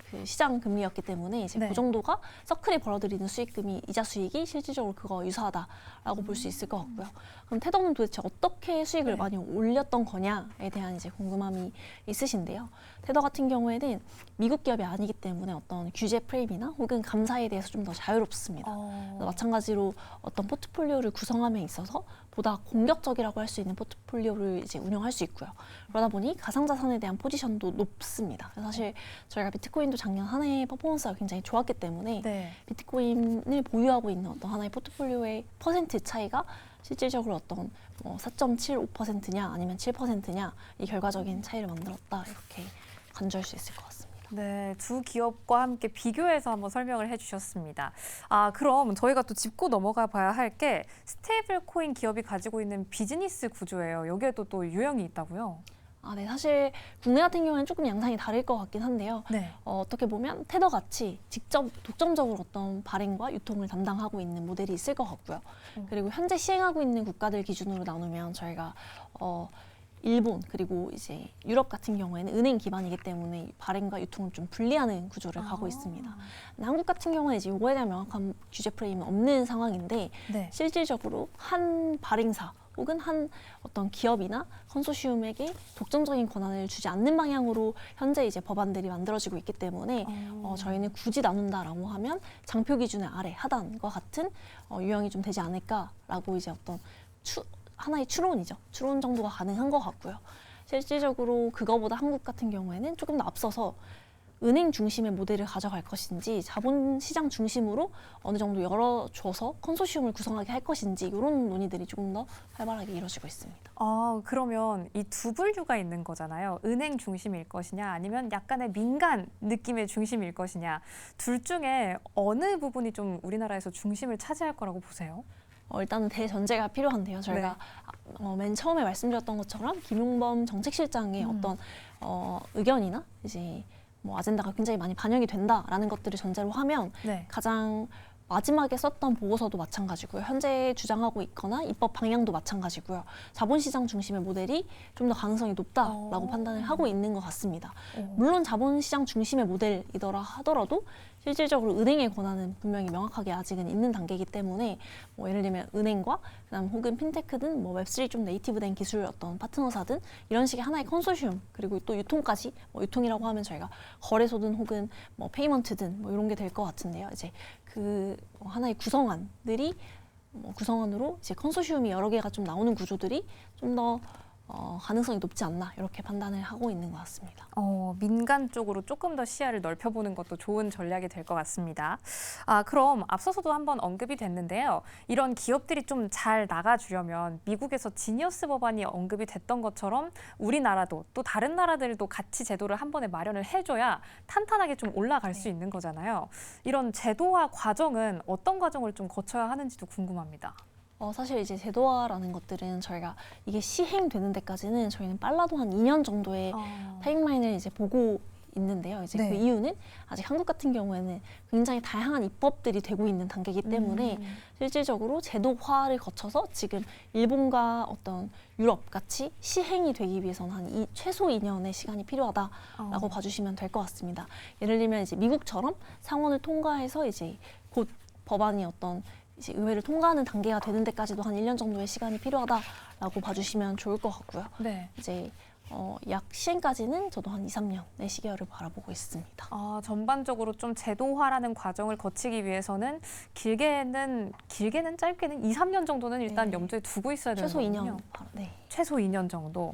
그 시장 금리였기 때문에 이제 네. 그 정도가 서클이 벌어들이는 수익금이 이자 수익이 실질적으로 그거 유사하다라고 볼 수 있을 것 같고요. 그럼 테더는 도대체 어떻게 수익을 네. 많이 올렸던 거냐에 대한 이제 궁금함이 있으신데요. 테더 같은 경우에는 미국 기업이 아니기 때문에 어떤 규제 프레임이나 혹은 감사에 대해서 좀 더 자유롭습니다. 그래서 마찬가지로 어떤 포트폴리오를 구성함에 있어서 보다 공격적이라고 할 수 있는 포트폴리오를 이제 운영할 수 있고요. 그러다 보니 가상자산에 대한 포지션도 높습니다. 그래서 사실 저희가 비트코인도 작년 한 해의 퍼포먼스가 굉장히 좋았기 때문에 네. 비트코인을 보유하고 있는 어떤 하나의 포트폴리오의 퍼센트 차이가 실질적으로 어떤 4.75%냐 아니면 7%냐 이 결과적인 차이를 만들었다 이렇게 간주할 수 있을 것 같습니다. 네, 두 기업과 함께 비교해서 한번 설명을 해주셨습니다. 그럼 저희가 또 짚고 넘어가 봐야 할 게 스테이블 코인 기업이 가지고 있는 비즈니스 구조예요. 여기에도 또 유형이 있다고요? 네, 사실 국내 같은 경우에는 조금 양상이 다를 것 같긴 한데요. 네. 어떻게 보면 테더 같이 직접 독점적으로 어떤 발행과 유통을 담당하고 있는 모델이 있을 것 같고요. 그리고 현재 시행하고 있는 국가들 기준으로 나누면 저희가 일본 그리고 이제 유럽 같은 경우에는 은행 기반이기 때문에 발행과 유통을 좀 분리하는 구조를 가고 있습니다. 근데 한국 같은 경우는 이제 이거에 대한 명확한 규제 프레임은 없는 상황인데 네. 실질적으로 한 발행사 혹은 한 어떤 기업이나 컨소시움에게 독점적인 권한을 주지 않는 방향으로 현재 이제 법안들이 만들어지고 있기 때문에 저희는 굳이 나눈다라고 하면 장표 기준의 아래 하단과 같은 유형이 좀 되지 않을까라고 이제 어떤 하나의 추론이죠. 추론 정도가 가능한 것 같고요. 실질적으로 그거보다 한국 같은 경우에는 조금 더 앞서서 은행 중심의 모델을 가져갈 것인지 자본시장 중심으로 어느 정도 열어줘서 컨소시엄을 구성하게 할 것인지 이런 논의들이 조금 더 활발하게 이루어지고 있습니다. 그러면 이 두 분류가 있는 거잖아요. 은행 중심일 것이냐 아니면 약간의 민간 느낌의 중심일 것이냐. 둘 중에 어느 부분이 좀 우리나라에서 중심을 차지할 거라고 보세요? 일단은 대전제가 필요한데요. 저희가 맨 처음에 말씀드렸던 것처럼 김용범 정책실장의 어떤 의견이나 이제 뭐 아젠다가 굉장히 많이 반영이 된다라는 것들을 전제로 하면 네. 가장 마지막에 썼던 보고서도 마찬가지고요. 현재 주장하고 있거나 입법 방향도 마찬가지고요. 자본시장 중심의 모델이 좀 더 가능성이 높다라고 판단을 하고 있는 것 같습니다. 물론 자본시장 중심의 모델이더라 하더라도 실질적으로 은행의 권한은 분명히 명확하게 아직은 있는 단계이기 때문에 뭐 예를 들면 은행과 그다음 혹은 핀테크든 뭐 웹3 좀 네이티브된 기술 어떤 파트너사든 이런 식의 하나의 컨소시엄 그리고 또 유통까지 뭐 유통이라고 하면 저희가 거래소든 혹은 뭐 페이먼트든 뭐 이런 게 될 것 같은데요. 이제 그 하나의 구성안들이 구성안으로 이제 컨소시엄이 여러 개가 좀 나오는 구조들이 좀 더 가능성이 높지 않나 이렇게 판단을 하고 있는 것 같습니다. 민간 쪽으로 조금 더 시야를 넓혀보는 것도 좋은 전략이 될 것 같습니다. 그럼 앞서서도 한번 언급이 됐는데요. 이런 기업들이 좀 잘 나가주려면 미국에서 지니어스 법안이 언급이 됐던 것처럼 우리나라도 또 다른 나라들도 같이 제도를 한 번에 마련을 해줘야 탄탄하게 좀 올라갈 수 있는 거잖아요. 이런 제도화 과정은 어떤 과정을 좀 거쳐야 하는지도 궁금합니다. 사실 이제 제도화라는 것들은 저희가 이게 시행되는 데까지는 저희는 빨라도 한 2년 정도의 타임라인을 이제 보고 있는데요. 이제 네. 그 이유는 아직 한국 같은 경우에는 굉장히 다양한 입법들이 되고 있는 단계이기 때문에 실질적으로 제도화를 거쳐서 지금 일본과 어떤 유럽 같이 시행이 되기 위해서는 최소 2년의 시간이 필요하다라고 봐주시면 될 것 같습니다. 예를 들면 이제 미국처럼 상원을 통과해서 이제 곧 법안이 어떤 이제 의회를 통과하는 단계가 되는 데까지도 한 1년 정도의 시간이 필요하다라고 봐주시면 좋을 것 같고요. 네. 이제 약 시행까지는 저도 한 2, 3년의 시기를 바라보고 있습니다. 전반적으로 좀 제도화라는 과정을 거치기 위해서는 길게는 짧게는 2, 3년 정도는 일단 네. 염두에 두고 있어야 되는 최소 거군요. 2년. 네. 최소 2년 정도.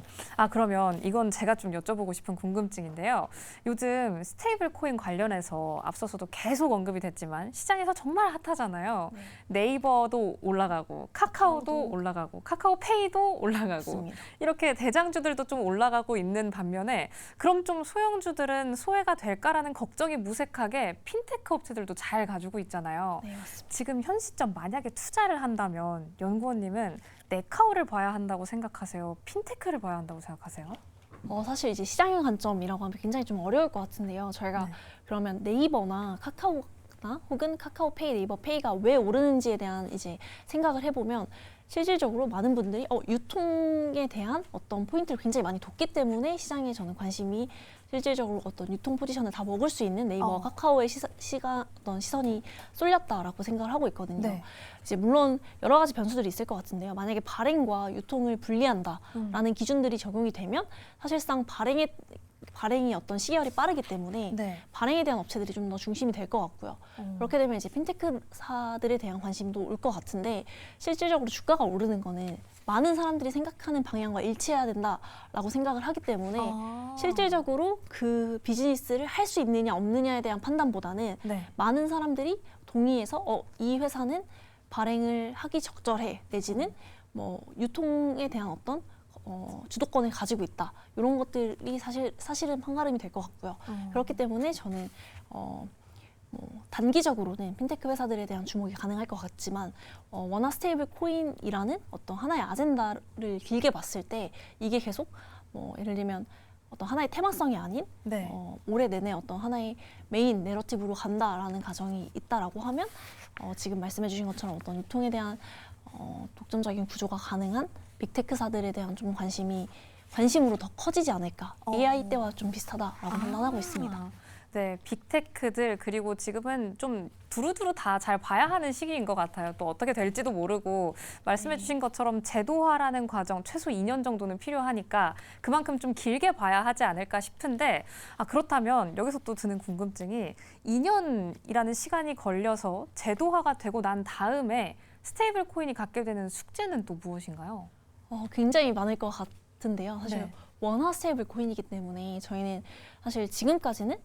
그러면 이건 제가 좀 여쭤보고 싶은 궁금증인데요. 요즘 스테이블 코인 관련해서 앞서서도 계속 언급이 됐지만 시장에서 정말 핫하잖아요. 네. 네이버도 올라가고 카카오도 올라가고 카카오페이도 올라가고 맞습니다. 이렇게 대장주들도 좀 올라가고 있는 반면에 그럼 좀 소형주들은 소외가 될까라는 걱정이 무색하게 핀테크 업체들도 잘 가지고 있잖아요. 네, 맞습니다. 지금 현 시점 만약에 투자를 한다면 연구원님은 네카오를 봐야 한다고 생각하세요? 핀테크를 봐야 한다고 생각하세요? 사실 이제 시장의 관점이라고 하면 굉장히 좀 어려울 것 같은데요. 저희가 네. 그러면 네이버나 카카오나 혹은 카카오페이, 네이버페이가 왜 오르는지에 대한 이제 생각을 해보면 실질적으로 많은 분들이 유통에 대한 어떤 포인트를 굉장히 많이 뒀기 때문에 시장에 저는 관심이 실질적으로 어떤 유통 포지션을 다 먹을 수 있는 네이버와 카카오의 어떤 시선이 쏠렸다라고 생각을 하고 있거든요. 네. 이제 물론 여러 가지 변수들이 있을 것 같은데요. 만약에 발행과 유통을 분리한다라는 기준들이 적용이 되면 사실상 발행이 어떤 시계열이 빠르기 때문에 네. 발행에 대한 업체들이 좀 더 중심이 될 것 같고요. 그렇게 되면 이제 핀테크사들에 대한 관심도 올 것 같은데 실질적으로 주가가 오르는 거는 많은 사람들이 생각하는 방향과 일치해야 된다라고 생각을 하기 때문에 실질적으로 그 비즈니스를 할 수 있느냐 없느냐에 대한 판단보다는 네. 많은 사람들이 동의해서 이 회사는 발행을 하기 적절해 내지는 뭐 유통에 대한 어떤 주도권을 가지고 있다. 이런 것들이 사실은 판가름이 될 것 같고요. 그렇기 때문에 저는 단기적으로는 핀테크 회사들에 대한 주목이 가능할 것 같지만 원화 스테이블 코인이라는 어떤 하나의 아젠다를 길게 봤을 때 이게 계속 예를 들면 어떤 하나의 테마성이 아닌 네. 올해 내내 어떤 하나의 메인 내러티브로 간다라는 가정이 있다라고 하면 지금 말씀해주신 것처럼 어떤 유통에 대한 독점적인 구조가 가능한 빅테크사들에 대한 좀 관심으로 더 커지지 않을까. AI 때와 좀 비슷하다라고 판단하고 있습니다. 네, 빅테크들 그리고 지금은 좀 두루두루 다 잘 봐야 하는 시기인 것 같아요. 또 어떻게 될지도 모르고 말씀해 주신 것처럼 제도화라는 과정 최소 2년 정도는 필요하니까 그만큼 좀 길게 봐야 하지 않을까 싶은데 그렇다면 여기서 또 드는 궁금증이 2년이라는 시간이 걸려서 제도화가 되고 난 다음에 스테이블 코인이 갖게 되는 숙제는 또 무엇인가요? 굉장히 많을 것 같은데요. 사실 네. 원화 스테이블 코인이기 때문에 저희는 사실 지금까지는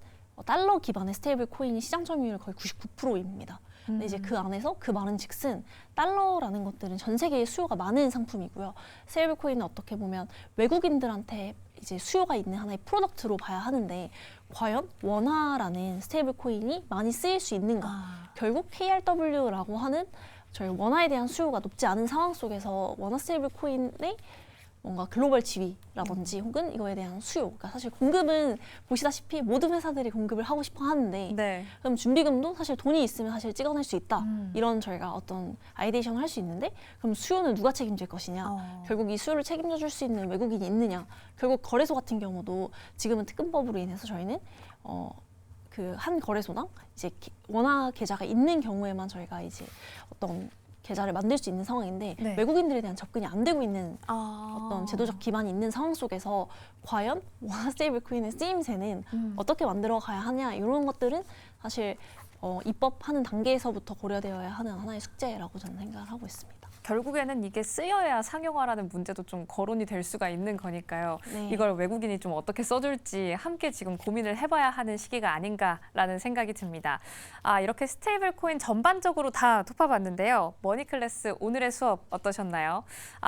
달러 기반의 스테이블 코인이 시장 점유율 거의 99%입니다. 근데 이제 그 안에서 그 말은 즉슨 달러라는 것들은 전 세계에 수요가 많은 상품이고요. 스테이블 코인은 어떻게 보면 외국인들한테 이제 수요가 있는 하나의 프로덕트로 봐야 하는데 과연 원화라는 스테이블 코인이 많이 쓰일 수 있는가? 결국 KRW라고 하는 저희 원화에 대한 수요가 높지 않은 상황 속에서 원화 스테이블 코인의 뭔가 글로벌 지위라든지 혹은 이거에 대한 수요, 그러니까 사실 공급은 보시다시피 모든 회사들이 공급을 하고 싶어 하는데 네. 그럼 준비금도 사실 돈이 있으면 사실 찍어낼 수 있다. 이런 저희가 어떤 아이데이션을 할 수 있는데 그럼 수요는 누가 책임질 것이냐. 결국 이 수요를 책임져 줄 수 있는 외국인이 있느냐. 결국 거래소 같은 경우도 지금은 특금법으로 인해서 저희는 그 한 거래소당 이제 원화 계좌가 있는 경우에만 저희가 이제 어떤 계좌를 만들 수 있는 상황인데 네. 외국인들에 대한 접근이 안 되고 있는 어떤 제도적 기반이 있는 상황 속에서 과연 원화 스테이블 코인의 쓰임새는 어떻게 만들어 가야 하냐 이런 것들은 사실 입법하는 단계에서부터 고려되어야 하는 하나의 숙제라고 저는 생각을 하고 있습니다. 결국에는 이게 쓰여야 상용화라는 문제도 좀 거론이 될 수가 있는 거니까요. 네. 이걸 외국인이 좀 어떻게 써줄지 함께 지금 고민을 해봐야 하는 시기가 아닌가라는 생각이 듭니다. 이렇게 스테이블 코인 전반적으로 다 톱파봤는데요. 머니클래스 오늘의 수업 어떠셨나요?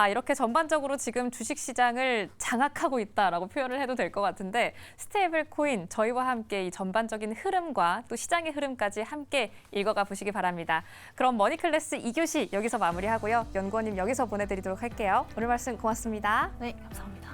이렇게 전반적으로 지금 주식시장을 장악하고 있다라고 표현을 해도 될 것 같은데 스테이블 코인 저희와 함께 이 전반적인 흐름과 또 시장의 흐름까지 함께 읽어가 보시기 바랍니다. 그럼 머니클래스 2교시 여기서 마무리하고요. 연구원님 여기서 보내드리도록 할게요. 오늘 말씀 고맙습니다. 네, 감사합니다.